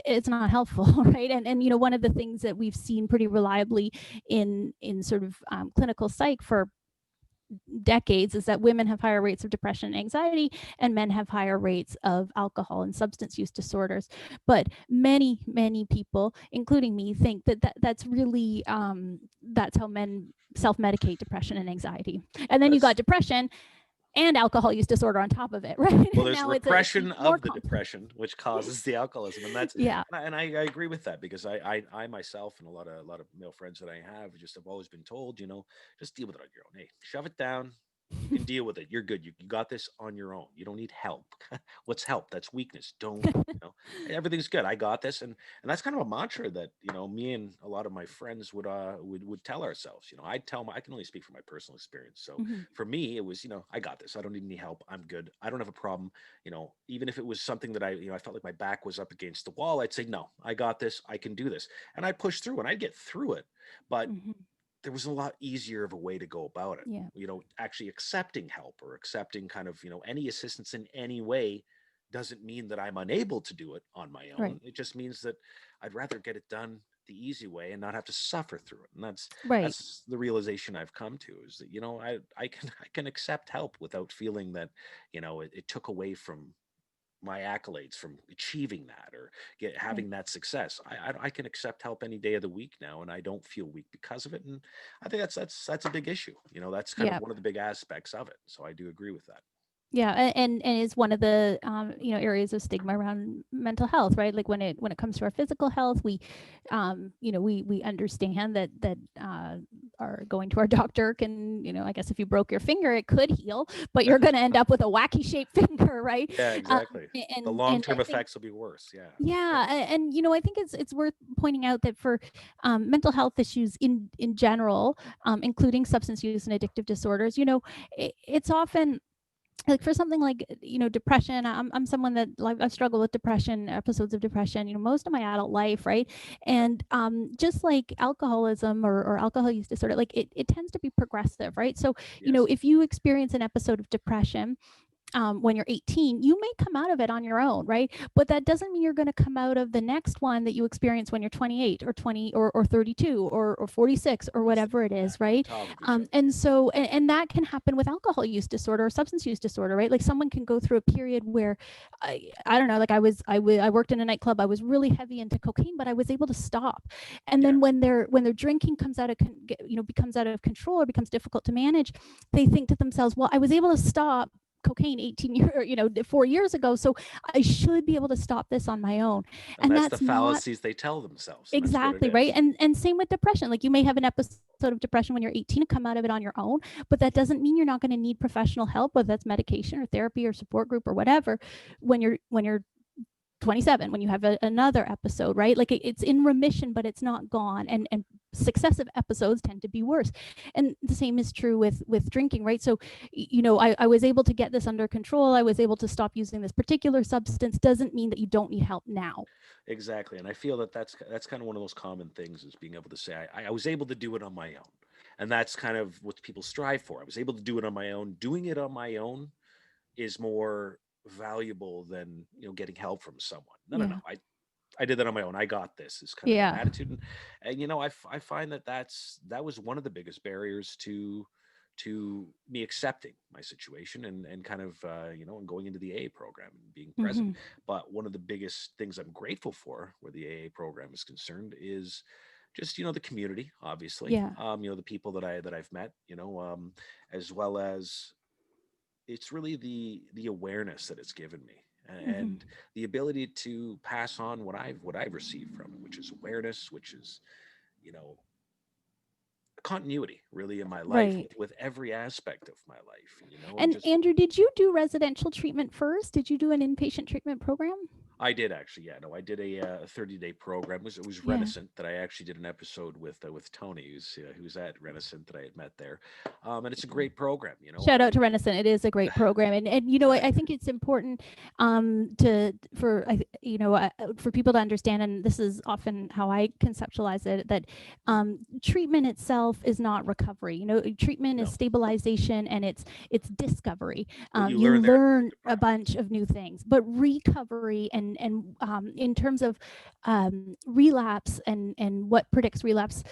it's not helpful. Right? And one of the things that we've seen pretty reliably in sort of clinical psych for decades is that women have higher rates of depression and anxiety, and men have higher rates of alcohol and substance use disorders. But many people, including me, think that's really, that's how men self-medicate depression and anxiety. And then you got That's depression and alcohol use disorder on top of it, right? Well, And there's now it's repression more of the complex. depression, which causes the alcoholism, and that's Yeah. and I agree with that because I myself and a lot of male friends that I have just have always been told, just deal with it on your own. Hey, shove it down. You can deal with it. You're good. You got this on your own. You don't need help. What's help? That's weakness. Don't, everything's good. I got this. And that's kind of a mantra that, me and a lot of my friends would tell ourselves. I'd tell them, I can only speak from my personal experience. So Hmm. for me, it was, I got this. I don't need any help. I'm good. I don't have a problem. Even if it was something that I felt like my back was up against the wall, I'd say, no, I got this. I can do this. And I'd push through and I'd get through it. But Hmm. there was a lot easier of a way to go about it. Yeah. Actually accepting help or accepting kind of, any assistance in any way doesn't mean that I'm unable to do it on my Right. own. It just means that I'd rather get it done the easy way and not have to suffer through it. And that's Right. that's the realization I've come to, is that, I can accept help without feeling that, it took away from my accolades from achieving that or Right. having that success. I can accept help any day of the week now, and I don't feel weak because of it. And I think that's a big issue. That's kind of Yeah. one of the big aspects of it. So I do agree with that. Yeah, and it's one of the areas of stigma around mental health, right? Like when it comes to our physical health, we understand that our going to our doctor can, I guess if you broke your finger, it could heal, but you're going to end up with a wacky shaped finger, right? Yeah, exactly. The And I long-term think, effects will be worse. Yeah. yeah, and I think it's worth pointing out that for mental health issues in general, including substance use and addictive disorders, it's often like for something like depression. I'm someone that, like, I've struggled with depression, episodes of depression, most of my adult life, right? Okay. And just like alcoholism or alcohol use disorder, like it tends to be progressive, right? So Yes. if you experience an episode of depression when you're 18, you may come out of it on your own, right? But that doesn't mean you're going to come out of the next one that you experience when you're 28 or 20 or 32 or 46 or whatever it is, Stacked on right? top of each other. And so, and that can happen with alcohol use disorder or substance use disorder, right? Like someone can go through a period where I don't know, like I worked in a nightclub. I was really heavy into cocaine, but I was able to stop. And Yeah. then when their drinking comes out of becomes out of control or becomes difficult to manage, they think to themselves, well, I was able to stop cocaine 18 years, 4 years ago, so I should be able to stop this on my own. And And that's the that's not fallacies they tell themselves, and that's what it exactly right. is. And same with depression. Like you may have an episode of depression when you're 18 and come out of it on your own, but that doesn't mean you're not going to need professional help, whether that's medication or therapy or support group or whatever, when you're 27, when you have another episode, right? Like it's in remission, but it's not gone. And successive episodes tend to be worse. And the same is true with drinking, right? So I was able to get this under control. I was able to stop using this particular substance. Doesn't mean that you don't need help now. Exactly. And I feel that that's kind of one of those common things, is being able to say, I was able to do it on my own. And that's kind of what people strive for. I was able to do it on my own. Doing it on my own is more valuable than, getting help from someone. No, no, no. Yeah. I did that on my own. I got this, is kind of that Yeah. attitude. And I find that was one of the biggest barriers to me accepting my situation, and kind of and going into the AA program and being present. Mm-hmm. But one of the biggest things I'm grateful for where the AA program is concerned is just, the community, obviously. Yeah. The people that I've met, as well as, it's really the awareness that it's given me, Mm-hmm. and the ability to pass on what I've received from it, which is awareness, which is, you know continuity, really, in my life, Right. with every aspect of my life, and And just. Andrew, did you do residential treatment first? Did you do an inpatient treatment program? I did, actually, yeah. No, I did a 30-day program. It was Yeah. Reticent that I actually did an episode with Tony, who's at Reticent, that I had met there, and it's a great program. Shout out to Renaissance. It is a great program, and I Thank you. think it's important for people to understand, and this is often how I conceptualize it, that treatment itself is not recovery. Treatment is No, stabilization, and it's discovery. what you You learn there is learn a reciprocity. bunch of new things, but recovery and in terms of relapse and what predicts relapse,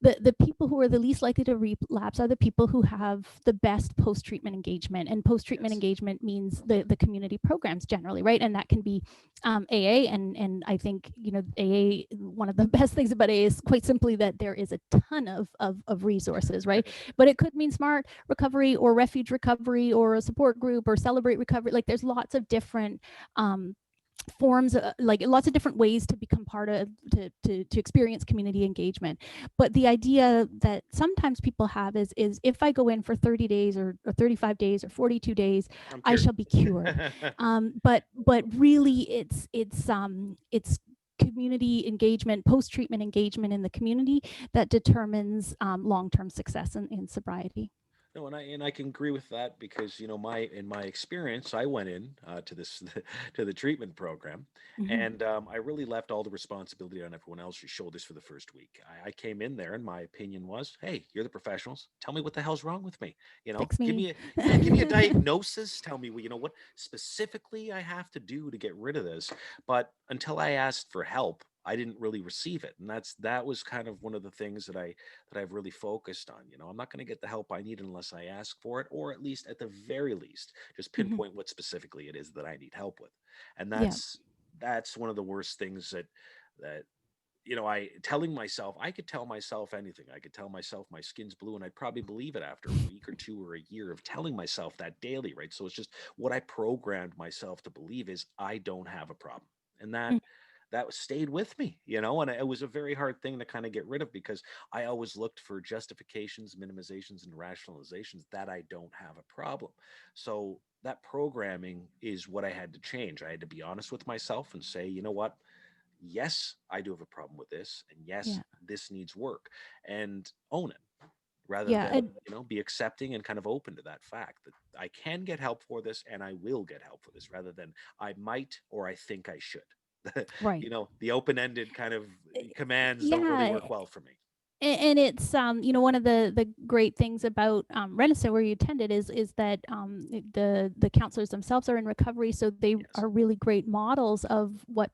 the people who are the least likely to relapse are the people who have the best post-treatment engagement, and post-treatment Yes. engagement means the community programs generally, right? And that can be AA, and I think AA, one of the best things about AA is quite simply that there is a ton of resources, right? But it could mean smart recovery or refuge recovery or a support group or celebrate recovery. Like there's lots of different forms, like lots of different ways to become part of, to experience community engagement. But the idea that sometimes people have is if I go in for 30 days or 35 days or 42 days, I'm I cured. shall be cured. But really it's community engagement, post-treatment engagement in the community that determines long-term success in sobriety. No, and I can agree with that, because in my experience, I went in to this to the treatment program, Mm-hmm. and I really left all the responsibility on everyone else's shoulders for the first week. I came in there, and my opinion was, "Hey, you're the professionals. Tell me what the hell's wrong with me. Fix Give me. me give me a diagnosis. Tell me, what specifically I have to do to get rid of this." But until I asked for help, I didn't really receive it, and that was kind of one of the things that I've really focused on. I'm not going to get the help I need unless I ask for it, or at least, at the very least, just Mm-hmm. pinpoint what specifically it is that I need help with. And Yeah. that's one of the worst things that I telling myself, I could tell myself anything. I could tell myself my skin's blue and I'd probably believe it after a week or two or a year of telling myself that daily, right? So it's just what I programmed myself to believe is I don't have a problem. And that stayed with me, and it was a very hard thing to kind of get rid of because I always looked for justifications, minimizations, and rationalizations that I don't have a problem. So that programming is what I had to change. I had to be honest with myself and say, you know what? Yes, I do have a problem with this, and yes, Yeah. this needs work, and own it rather Yeah. than, be accepting and kind of open to that fact that I can get help for this and I will get help for this rather than I might or I think I should. Right. The open-ended kind of commands don't really Yeah. work well for me. And it's one of the great things about Renaissance where you attended is that the counselors themselves are in recovery, so they Yes. are really great models of what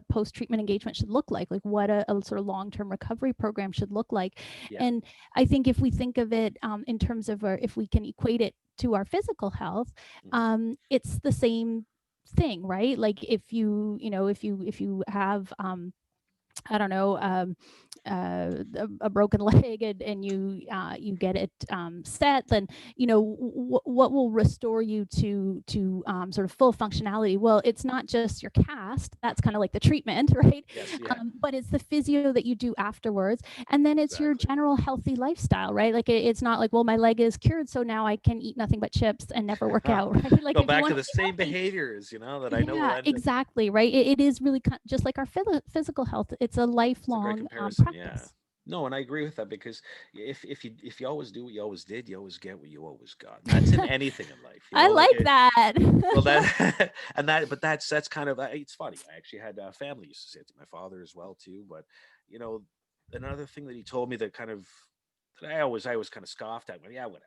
post-treatment engagement should look like what a sort of long-term recovery program should look like. Yeah. And I think if we think of it in terms of if we can equate it to our physical health, Hmm. it's the same thing, right? Like if you have I don't know, a broken leg, and you get it set, then what will restore you to sort of full functionality? Well, it's not just your cast. That's kind of like the treatment, right? Yes. Yeah. But it's the physio that you do afterwards, and then it's your Exactly. general healthy lifestyle, right? Like it's not like, well, my leg is cured, so now I can eat nothing but chips and never work out, right? Like Go if you back to want to the be same healthy, behaviors, that I know will yeah, end in. exactly, right? It is really just like our physical health. It's a It's a great lifelong comparison. Yeah. practice. No, and I agree with that because if you always do what you always did, you always get what you always got. And that's in anything in life, I like like it. that. Well, that and that, but that's kind of it's funny. I actually had family used to say it to my father as well too. But you know, another thing that he told me that kind of that I was kind of scoffed at. Well, yeah, whatever.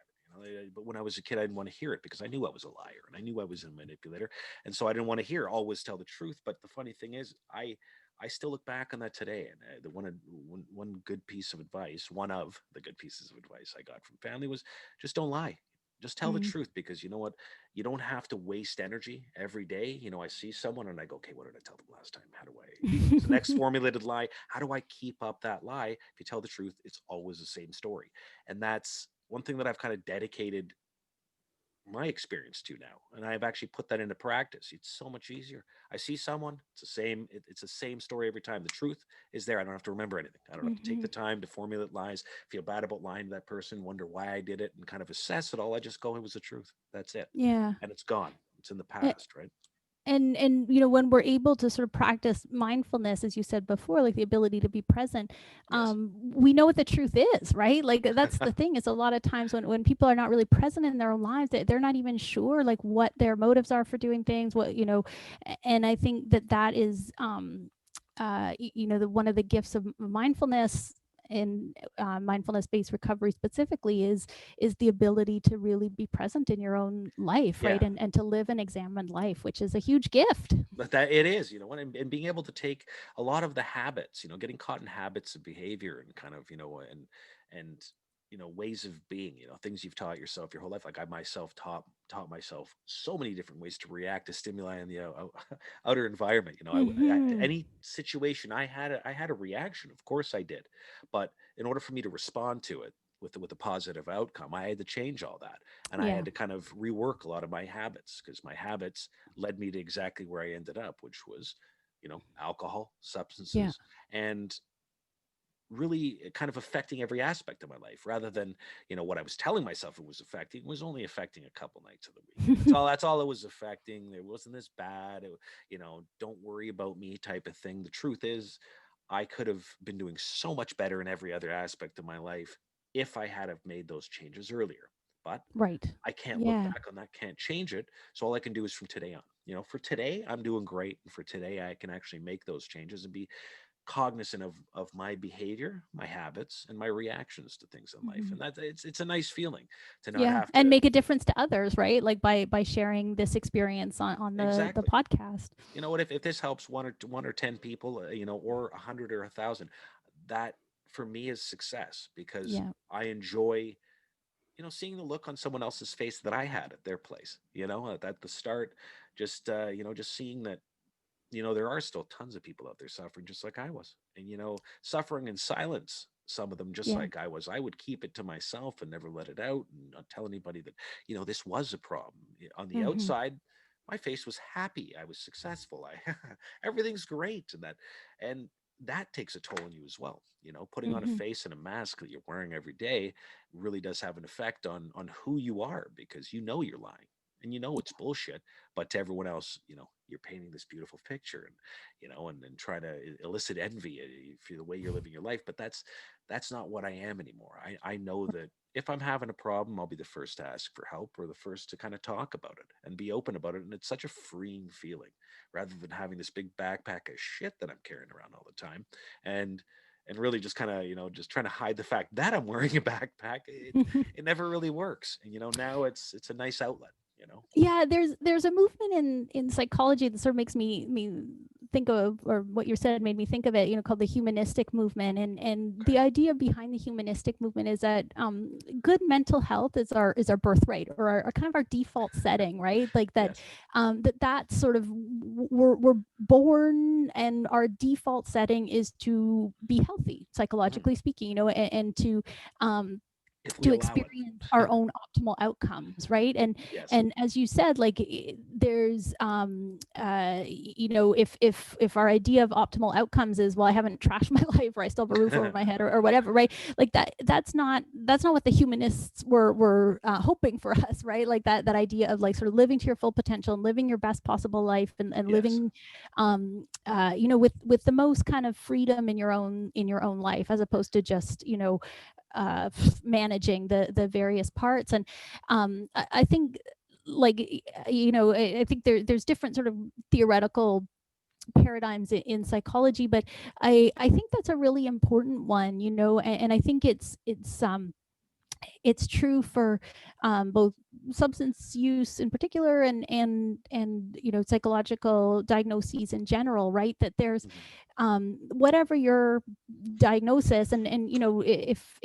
But when I was a kid, I didn't want to hear it because I knew I was a liar and I knew I was a manipulator, and so I didn't want to hear always tell the truth. But the funny thing is, I still look back on that today, and the one good piece of advice, one of the good pieces of advice I got from family was just don't lie. Just tell the Mm. truth because you know what? You don't have to waste energy every day. I see someone and I go, okay, what did I tell them last time? How do I use the next formulated lie? How do I keep up that lie? If you tell the truth, it's always the same story. And that's one thing that I've kind of dedicated my experience to now, and I've actually put that into practice. It's so much easier. I see someone, it's the same story every time. The truth is there. I don't have to remember anything. I don't have to take Hmm. the time to formulate lies, feel bad about lying to that person, wonder why I did it, and kind of assess it all. I just go, it was the truth. That's it, Yeah. and it's gone. It's in the A- past, right? and when we're able to sort of practice mindfulness, as you said before, like the ability to be present, Yes. we know what the truth is, right? Like that's the thing, is a lot of times when people are not really present in their own lives, they're not even sure like what their motives are for doing things, and I think that is the one of the gifts of mindfulness, and mindfulness-based recovery specifically, is the ability to really be present in your own life, right? Yeah. And to live an examined life, which is a huge gift. But that it is, and being able to take a lot of the habits, getting caught in habits of behavior and kind of, and ways of being, things you've taught yourself your whole life. Like I myself taught myself so many different ways to react to stimuli in the outer environment. Hmm. Any situation I had a reaction. Of course I did, but in order for me to respond to it with a positive outcome, I had to change all that, and I Yeah. had to kind of rework a lot of my habits because my habits led me to exactly where I ended up, which was, alcohol, Yeah. substances, and really kind of affecting every aspect of my life rather than, what I was telling myself it was affecting was only affecting a couple nights of the week. That's all it was affecting. It wasn't this bad. Don't worry about me type of thing. The truth is I could have been doing so much better in every other aspect of my life if I had have made those changes earlier. But Right. I can't look Yeah. back on that, can't change it. So all I can do is from today on. For today, I'm doing great. And for today, I can actually make those changes and be cognizant of my behavior, my habits, and my reactions to things in life. Mhm. And it's a nice feeling to not Yeah, have and to. make a difference to others, right? Like by sharing this experience on the Exactly. podcast. You know what? If this helps one or 10 people, or 100 or 1,000, that for me is success because Yeah. I enjoy seeing the look on someone else's face that I had at their place, at the start, just seeing that there are still tons of people out there suffering just like I was, and suffering in silence. Some of them just Yeah. like I was. I would keep it to myself and never let it out, and not tell anybody that this was a problem. On the Hmm. outside, my face was happy. I was successful. I everything's great, and that takes a toll on you as well. Putting on a Hmm. face and a mask that you're wearing every day really does have an effect on who you are, because you're lying and it's bullshit, but to everyone else, you're painting this beautiful picture, and and try to elicit envy for the way you're living your life. But that's not what I am anymore. I know that if I'm having a problem, I'll be the first to ask for help, or the first to kind of talk about it and be open about it. And it's such a freeing feeling, rather than having this big backpack of shit that I'm carrying around all the time, and and really just kind of just trying to hide the fact that I'm wearing a backpack. It never really works. And now it's a nice outlet. Yeah, there's a movement in psychology that sort of makes me think of, or what you said made me think of it, called the humanistic movement. And Okay. the idea behind the humanistic movement is that good mental health is our birthright, or our kind of our default setting, right? Like that, Yes. that's sort of, we're born, and our default setting is to be healthy, Mhm. psychologically speaking, and um If we to allow it. experience our own optimal outcomes, right? and Yes. and as you said, like, there's if our idea of optimal outcomes is, well, I haven't trashed my life, or I still have a roof over my head, or whatever, right? Like that's not what the humanists were hoping for us, right? Like that idea of, like, sort of living to your full potential and living your best possible life, and Yes. living with the most kind of freedom in your own life, as opposed to just managing the various parts. And I think, like, I think there's different sort of theoretical paradigms in psychology, but I think that's a really important one, and I think it's true for both substance use in particular, and psychological diagnoses in general, right? That there's Mhm. whatever your diagnosis, and if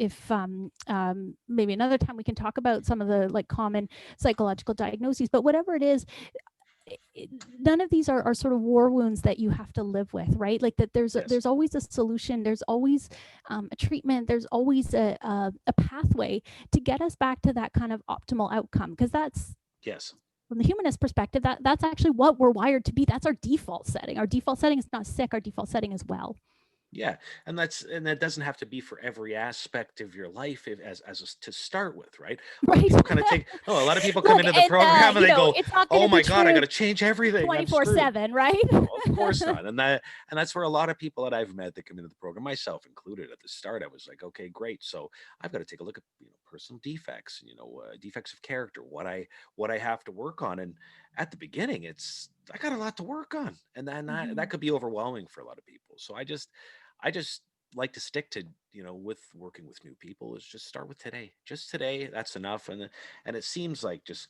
maybe another time we can talk about some of the, like, common psychological diagnoses, but whatever it is, none of these are sort of war wounds that you have to live with, right? Like that Yes. there's always a solution, there's always a treatment, there's always a pathway to get us back to that kind of optimal outcome, because that's, Yes. from the humanist perspective, that's actually what we're wired to be. That's our default setting. Our default setting is not sick, our default setting is well. Yeah, and that doesn't have to be for every aspect of your life, to start with, right? A lot of Right. people kind of take no, a lot of people come Look, into the and program and they go, it's not going "Oh to be my God, I got true to change everything. I'm screwed." 24/7, right? No, of course not. And that's where a lot of people that I've met that come into the program, myself included, at the start, I was like, okay, great. So I've got to take a look at personal defects, defects of character, what I have to work on. And at the beginning, I got a lot to work on, and then that Mhm. could be overwhelming for a lot of people. So I just like to stick to with working with new people is just start with today, just today. That's enough. And it seems like just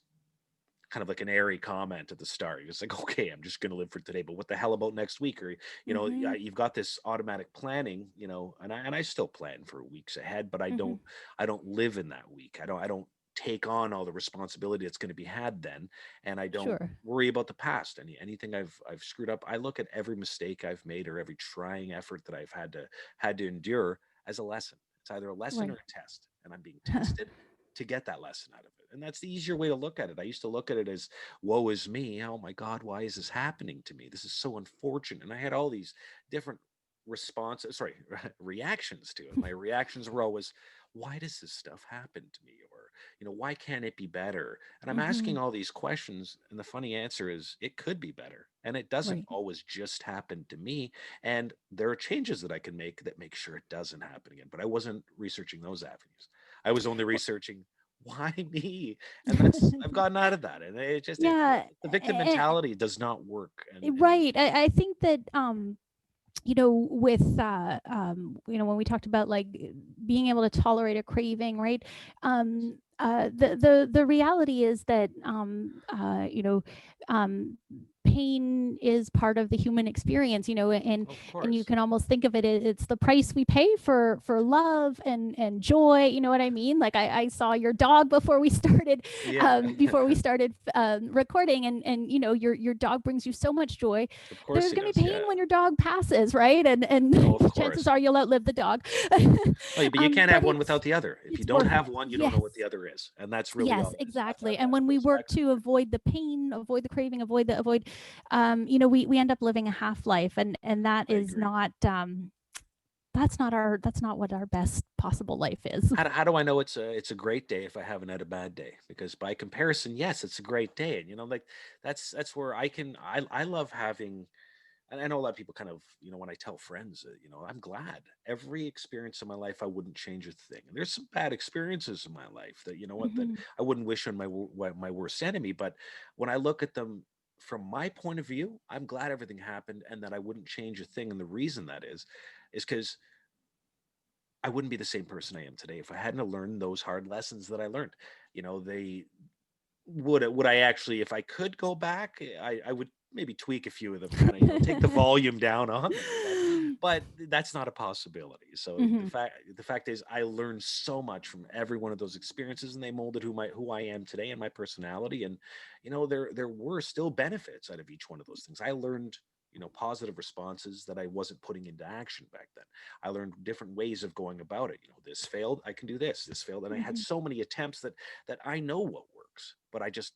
kind of like an airy comment at the start. It's like, okay, I'm just going to live for today, but what the hell about next week? Or Mhm. you've got this automatic planning, and I still plan for weeks ahead, but I Mhm. don't I don't live in that week. I don't take on all the responsibility that's going to be had then, and I don't Sure. worry about the past. Anything I've screwed up, I look at every mistake I've made, or every trying effort that I've had to endure, as a lesson. It's either a lesson or Right. a test, and I'm being tested to get that lesson out of it. And that's the easier way to look at it. I used to look at it as, woe is me. Oh my God, why is this happening to me? This is so unfortunate. And I had all these different responses, sorry, reactions to it. My reactions were always, why does this stuff happen to me? Or, why can't it be better? And I'm asking Mhm. all these questions. And the funny answer is, it could be better. And it doesn't Right. always just happen to me. And there are changes that I can make that make sure it doesn't happen again. But I wasn't researching those avenues. I was only researching, why me? And I've gotten out of that. And Yeah. the victim mentality does not work. And Right. I think that with when we talked about, like, being able to tolerate a craving, right? yes, The reality is that um pain is part of the human experience, Of and you course. can almost think of it, it's the price we pay for love and joy. You know what I mean? Like I saw your dog before we started, Yeah. recording, and your dog brings you so much joy. Of course There's he going to be does. pain Yeah. when your dog passes, right? Oh, of And chances course. are you'll outlive the dog. Oh, but you can't But have one without the other. If you it's don't worth have it. one, you don't know Yes. what the other is, and that's really Yes, all it is. exactly. And when we That's work exactly to avoid the pain, avoid the craving, we end up living a half life, and that I is agree. not that's not what our best possible life is. How do I know it's a great day if I haven't had a bad day? Because by comparison, yes, it's a great day, and like that's where I love having. And I know a lot of people kind of, when I tell friends, I'm glad every experience in my life, I wouldn't change a thing. And there's some bad experiences in my life that, that Hmm. I wouldn't wish on my worst enemy. But when I look at them from my point of view, I'm glad everything happened and that I wouldn't change a thing. And the reason that is because I wouldn't be the same person I am today if I hadn't learned those hard lessons that I learned. They would I actually, if I could go back, I would maybe tweak a few of them, kind of, take the volume down on them, but that's not a possibility. So the Hmm. fact is, I learned so much from every one of those experiences, and they molded who I am today and my personality. And there were still benefits out of each one of those things. I learned positive responses that I wasn't putting into action back then. I learned different ways of going about it. This failed, I can do this failed, and I had Hmm. so many attempts that I know what works, but I just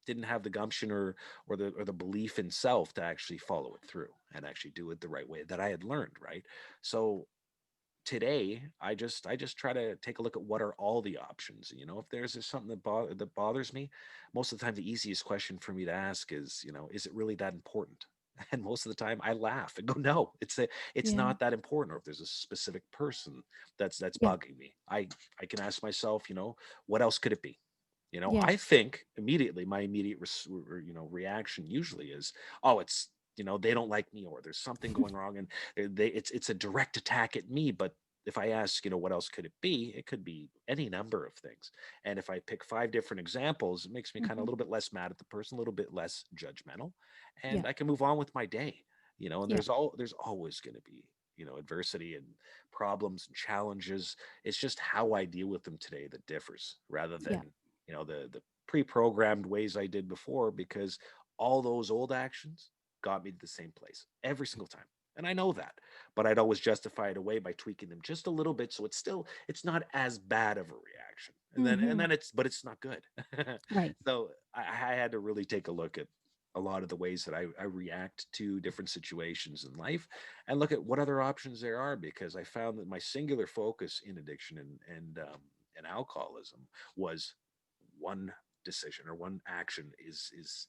didn't have the gumption or the belief in self to actually follow it through and actually do it the right way that I had learned, right? So today I just try to take a look at what are all the options. If there's something that bothers me, most of the time the easiest question for me to ask is it really that important? And most of the time I laugh and go, no, it's Yeah. not that important. Or if there's a specific person that's Yeah. bugging me, I can ask myself, what else could it be? Yeah. I think immediately my immediate reaction usually is, oh, it's they don't like me, or there's something going wrong, and it's a direct attack at me. But if I ask, what else could it be? It could be any number of things. And if I pick five different examples, it makes me kind of a Hmm. little bit less mad at the person, a little bit less judgmental, Yeah. and I can move on with my day. And Yeah. there's always going to be adversity and problems and challenges. It's just how I deal with them today that differs, rather Yeah. than the pre-programmed ways I did before, because all those old actions got me to the same place every single time. And I know that, but I'd always justify it away by tweaking them just a little bit, so it's not as bad of a reaction. And then Hmm. it's not good. Right. So I had to really take a look at a lot of the ways that I react to different situations in life, and look at what other options there are, because I found that my singular focus in addiction and alcoholism was one decision or one action is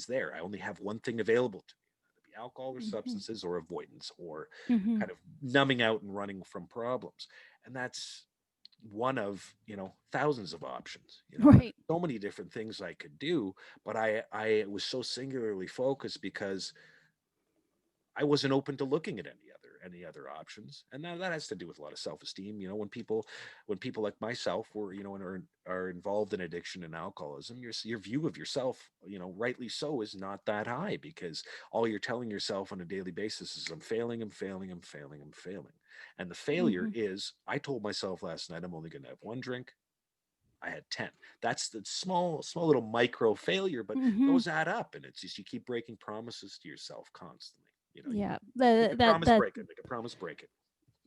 there. I only have one thing available to me, whether it be alcohol or Hmm. substances or avoidance or Hmm. kind of numbing out and running from problems. And that's one of thousands of options. And Right. so many different things I could do, but I was so singularly focused because I wasn't open to looking at any other options, and that has to do with a lot of self-esteem. When people like myself were and are involved in addiction and alcoholism, your view of yourself, rightly so, is not that high, because all you're telling yourself on a daily basis is, I'm failing, I'm failing, I'm failing, I'm failing. And the failure Hmm. is, I told myself last night I'm only going to have one drink. I had 10. That's the small little micro failure, but Hmm. those add up, and it's just, you keep breaking promises to yourself constantly. You Yeah. make a That promise, that break it. Make a promise, break it.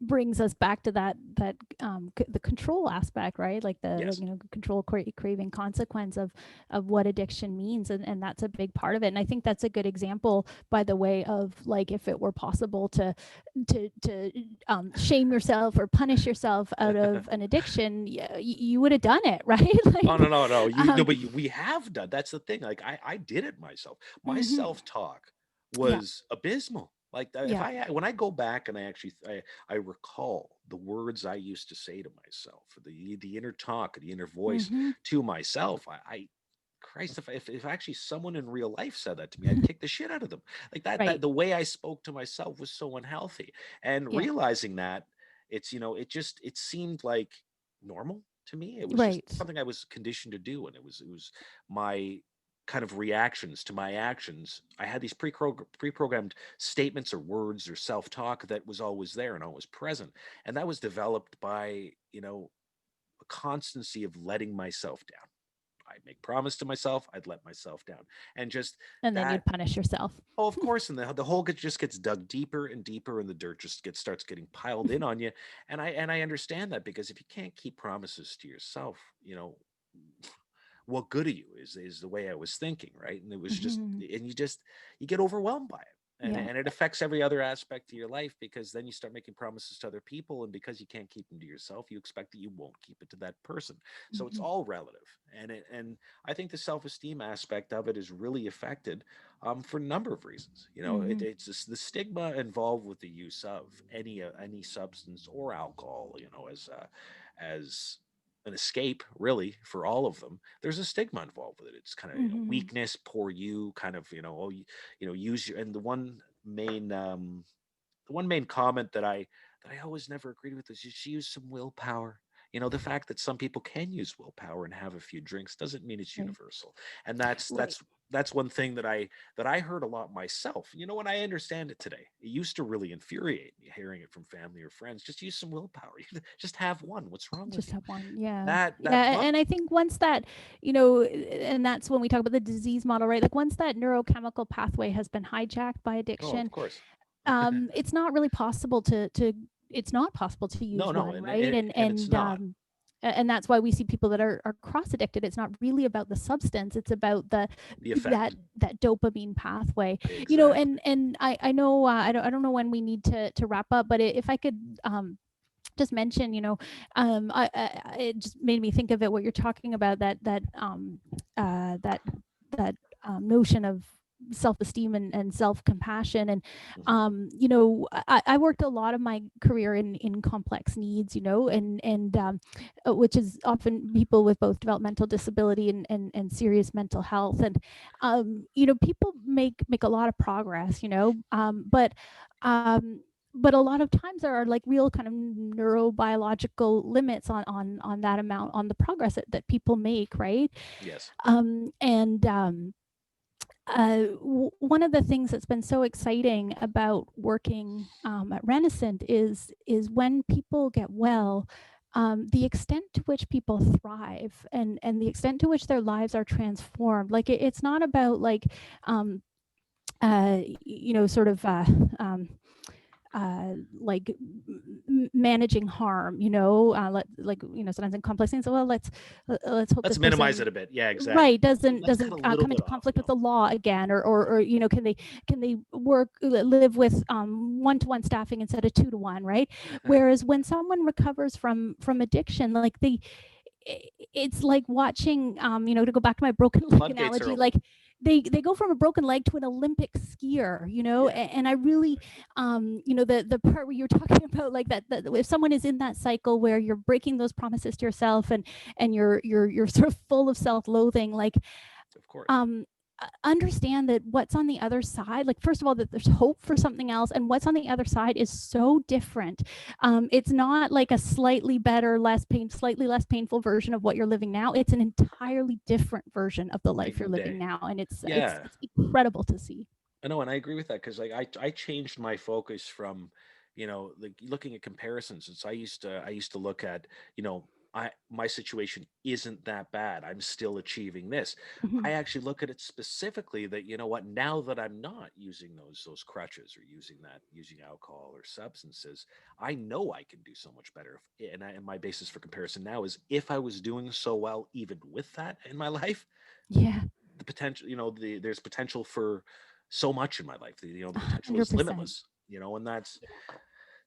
brings us back to the control aspect, right? Like the Yes. control, craving, consequence of what addiction means, and that's a big part of it. And I think that's a good example, by the way, of like, if it were possible to shame yourself or punish yourself out of an addiction, you would have done it, right? Oh, no, Like, no, no. um, But we have done. That's the thing. Like, I did it myself. My mhm. self talk Yeah. was abysmal. Like, if Yeah. when I go back and I recall the words I used to say to myself, the inner talk, the inner voice Hmm. to myself, Christ, if actually someone in real life said that to me, I'd kick the shit out of them. Like, that Right. the way I spoke to myself was so unhealthy. And Yeah. realizing that, it seemed like normal to me. It was just Right. something I was conditioned to do, and it was my kind of reactions to my actions. I had these pre-programmed statements or words or self-talk that was always there and always present. And that was developed by, a constancy of letting myself down. I'd make promise to myself, I'd let myself down. And just And then that, you'd punish yourself. oh, of course, and the hole just gets dug deeper and deeper, and the dirt just starts getting piled in on you. And I understand that, because if you can't keep promises to yourself, what good are you, is the way I was thinking, right? And it was just, Hmm. and you get overwhelmed by it. And, Yeah. and it affects every other aspect of your life, because then you start making promises to other people, and because you can't keep them to yourself, you expect that you won't keep it to that person. So it's Hmm. all relative. And I think the self-esteem aspect of it is really affected, for a number of reasons. Hmm. It's just the stigma involved with the use of any substance or alcohol, as an escape, really, for all of them. There's a stigma involved with it. It's kind of, Hmm. weakness, poor you, kind of, oh, use your. And the one main comment that I always never agreed with is, you should use some willpower. The fact that some people can use willpower and have a few drinks doesn't mean it's Right. universal. And that's Right. that's that's one thing that I heard a lot myself. And I understand it today. It used to really infuriate me hearing it from family or friends. Just use some willpower. Just have one. What's wrong with Just you? have one. Yeah. That Yeah. buck. And I think once that, and that's when we talk about the disease model, right? Like once that neurochemical pathway has been hijacked by Oh, of addiction, course. it's not really possible to it's not possible to No, use no, one, and right? and, and and it's and not. um and that's why we see people that are cross addicted. It's not really about the substance, it's about The that effect. that dopamine pathway. Exactly. And I know, I don't know when we need to wrap up, but if I could just mention, it just made me think of it, what you're talking about, that notion of self-esteem and self-compassion. And Hmm. I worked a lot of my career in complex needs, which is often people with both developmental disability and serious mental health. And people make a lot of progress, um, but a lot of times there are like real kind of neurobiological limits on that amount, on the progress that people make, right? Yes. And One of the things that's been so exciting about working at Renascent is when people get well, the extent to which people thrive, and the extent to which their lives are transformed. Like it's not about like sort of like managing harm, sometimes in complex things. Well, let's hope Let's this minimize person, it a bit. Yeah, right, exactly. doesn't Let's cut a little come bit into off. conflict with the law again, or can they live with one-to-one staffing instead of two-to-one, right? Whereas when someone recovers from addiction, like it's like watching, to go back to my broken leg Floodgates are analogy, open. like they go from a broken leg to an Olympic skier, Yeah. and I really, the part where you're talking about, like that if someone is in that cycle where you're breaking those promises to yourself, and you're sort of full of self-loathing, like Of course. um understand that what's on the other side, like first of all, that there's hope for something else, and what's on the other side is so different. It's not like a slightly less painful version of what you're living now. It's an entirely different version of the Night life you're and living day. now, and it's Yeah. it's incredible to see. I know, and I agree with that, because like I changed my focus from, like looking at comparisons. Since I used to look at, my situation isn't that bad. I'm still achieving this. Mhm. I actually look at it specifically that, what, now that I'm not using those crutches, or using alcohol or substances, I know I can do so much better. And my basis for comparison now is, if I was doing so well even with that in my life, Yeah. the potential, there's potential for so much in my life. The potential is 100%. limitless. And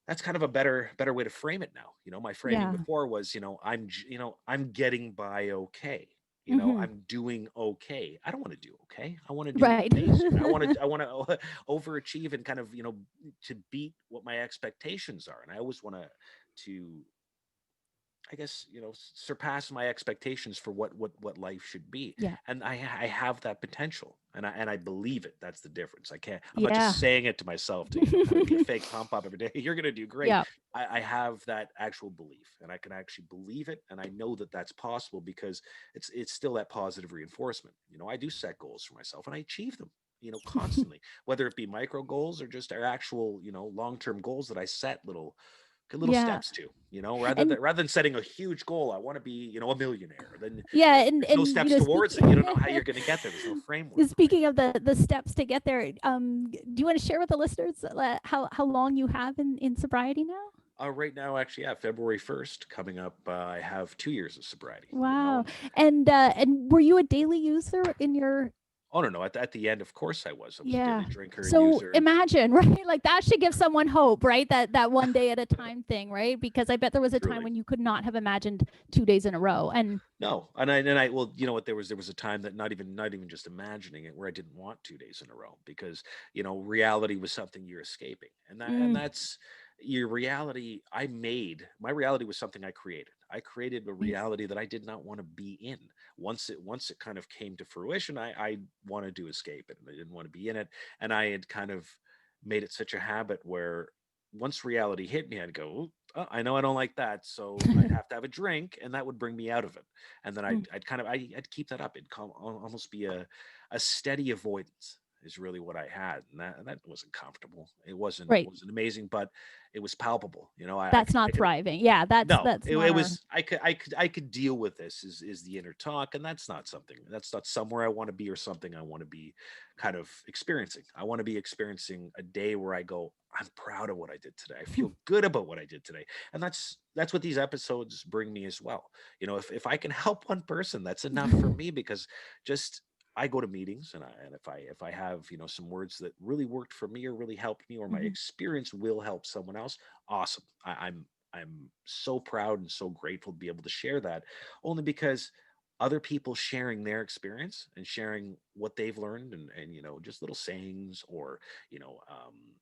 that's kind of a better way to frame it now. My framing Yeah. before was, I'm getting by okay. Hmm. I'm doing okay. I don't want to do okay. I want to do Right. amazing. I want to overachieve, and kind of, to beat what my expectations are. And I always want to I guess, surpass my expectations for what life should be. Yeah. And I have that potential, and I believe it. That's the difference. I'm not Yeah. just saying it to myself to, kind of be a fake pump up every day. You're going to do great. Yeah. I have that actual belief, and I can actually believe it. And I know that that's possible because it's still that positive reinforcement. I do set goals for myself and I achieve them, constantly, whether it be micro goals or just our actual, long-term goals that I set little Yeah. steps to, rather And than setting a huge goal. I want to be, a millionaire. Then yeah, if there's no and steps towards it, you don't know how you're going to get there. There's no framework, right? speaking of the steps to get there, do you want to share with the listeners how long you have in sobriety now? Right now, actually, yeah, February 1st coming up, I have 2 years of sobriety, Wow. and And were you a daily user in your oh no, no, at the end, of course I was a yeah. daily drinker and So user. imagine, right? Like that should give someone hope, right? That one day at a time thing, right? Because I bet there was a time Truly. when you could not have imagined 2 days in a row. And No, and I well, you know what? There was a time that not even just imagining it, where I didn't want 2 days in a row because reality was something you're escaping, mm, that's your reality. My reality was something I created. I created a right. reality that I did not want to be in. Once it kind of came to fruition, I wanted to escape it, and I didn't want to be in it, and I had kind of made it such a habit where once reality hit me, I'd go, "Ooh, I know I don't like that," so I'd have to have a drink, and that would bring me out of it. And then Mm, I'd keep that up. It'd almost be a steady avoidance is really what I had, and that wasn't comfortable. It wasn't right. wasn't amazing, but it was palpable. That's I not could thriving. Yeah, no, that's it not our was I could deal with this is the inner talk, and that's not somewhere I want to be or something I want to be kind of experiencing. I want to be experiencing a day where I go, I'm proud of what I did today. I feel good about what I did today. And that's what these episodes bring me as well. If I can help one person, that's enough for me because just I go to meetings, and if I have some words that really worked for me or really helped me or my Mhm. experience will help someone else, awesome. I'm so proud and so grateful to be able to share that, only because other people sharing their experience and sharing what they've learned, and just little sayings or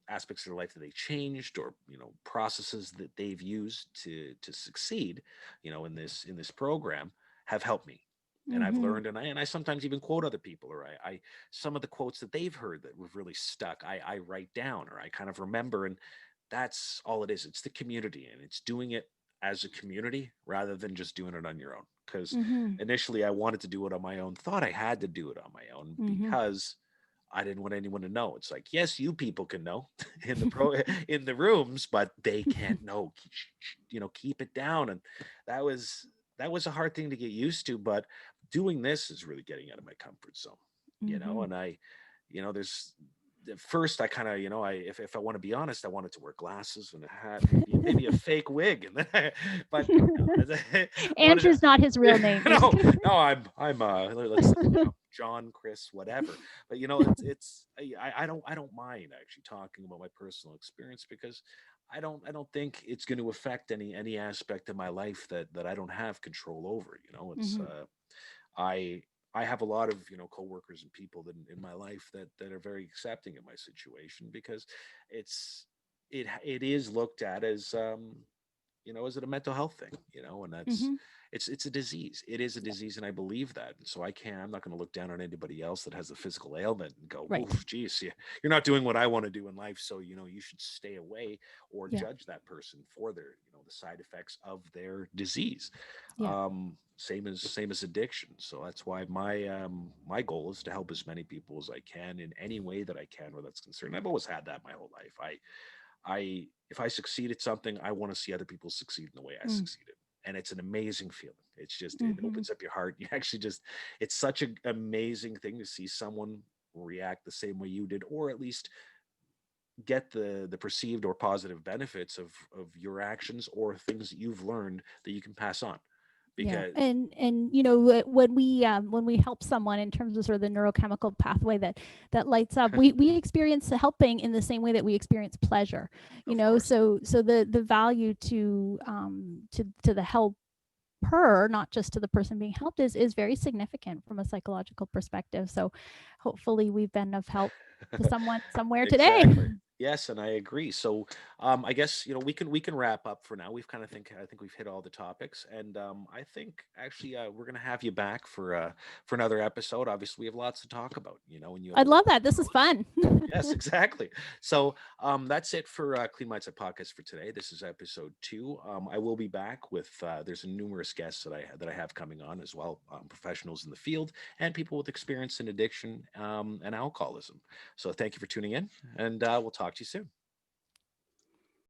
aspects of their life that they changed, or processes that they've used to succeed in this program, have helped me. And I've Mhm. learned, and I sometimes even quote other people, or I some of the quotes that they've heard that have really stuck, I write down, or I kind of remember. And that's all it is. It's the community, and it's doing it as a community rather than just doing it on your own. Because Mhm. initially I wanted to do it on my own, thought I had to do it on my own Mhm. because I didn't want anyone to know. It's like, yes, you people can know in the rooms, but they can't know. Keep it down. And that was that was a hard thing to get used to. But doing this is really getting out of my comfort zone. Mhm. And there's at first I kind of, if I want to be honest, I wanted to wear glasses and a hat, maybe a fake wig, and then but I wanted to. Andrew's not his real name. No, no, I'm let's say, John, Chris, whatever. But I don't mind actually talking about my personal experience because I don't think it's going to affect any aspect of my life that I don't have control over. It's Mhm. I I have a lot of coworkers and people that in my life that are very accepting of my situation because it's it is looked at as is it a mental health thing, and that's Mhm. it's a disease. It is a disease, and I believe that. And so I'm not going to look down on anybody else that has a physical ailment and go, Right. oof, geez, you're not doing what I want to do in life, so you should stay away or Yeah. judge that person for their the side effects of their disease. Yeah. Same as addiction. So that's why my goal is to help as many people as I can in any way that I can where that's concerned. I've always had that my whole life. I if I succeed at something, I want to see other people succeed in the way I Mm. succeeded. And it's an amazing feeling. It Mhm. opens up your heart. You actually it's such an amazing thing to see someone react the same way you did, or at least get the perceived or positive benefits of your actions or things that you've learned that you can pass on. Yeah, Because and when we help someone in terms of sort of the neurochemical pathway that lights up, we experience the helping in the same way that we experience pleasure. of course, So the value to the help her, not just to the person being helped, is very significant from a psychological perspective. So hopefully we've been of help. to someone somewhere today. Exactly. Yes, and I agree. So, I guess we can wrap up for now. I think we've hit all the topics, and I think actually we're gonna have you back for another episode. Obviously, we have lots to talk about, and you have a I'd lot love of that. This is knowledge. fun. Yes, exactly. So that's it for Clean Mindset Podcast for today. This is episode 2. I will be back with there's numerous guests that I have coming on as well, professionals in the field and people with experience in addiction and alcoholism. So thank you for tuning in, and we'll talk to you soon.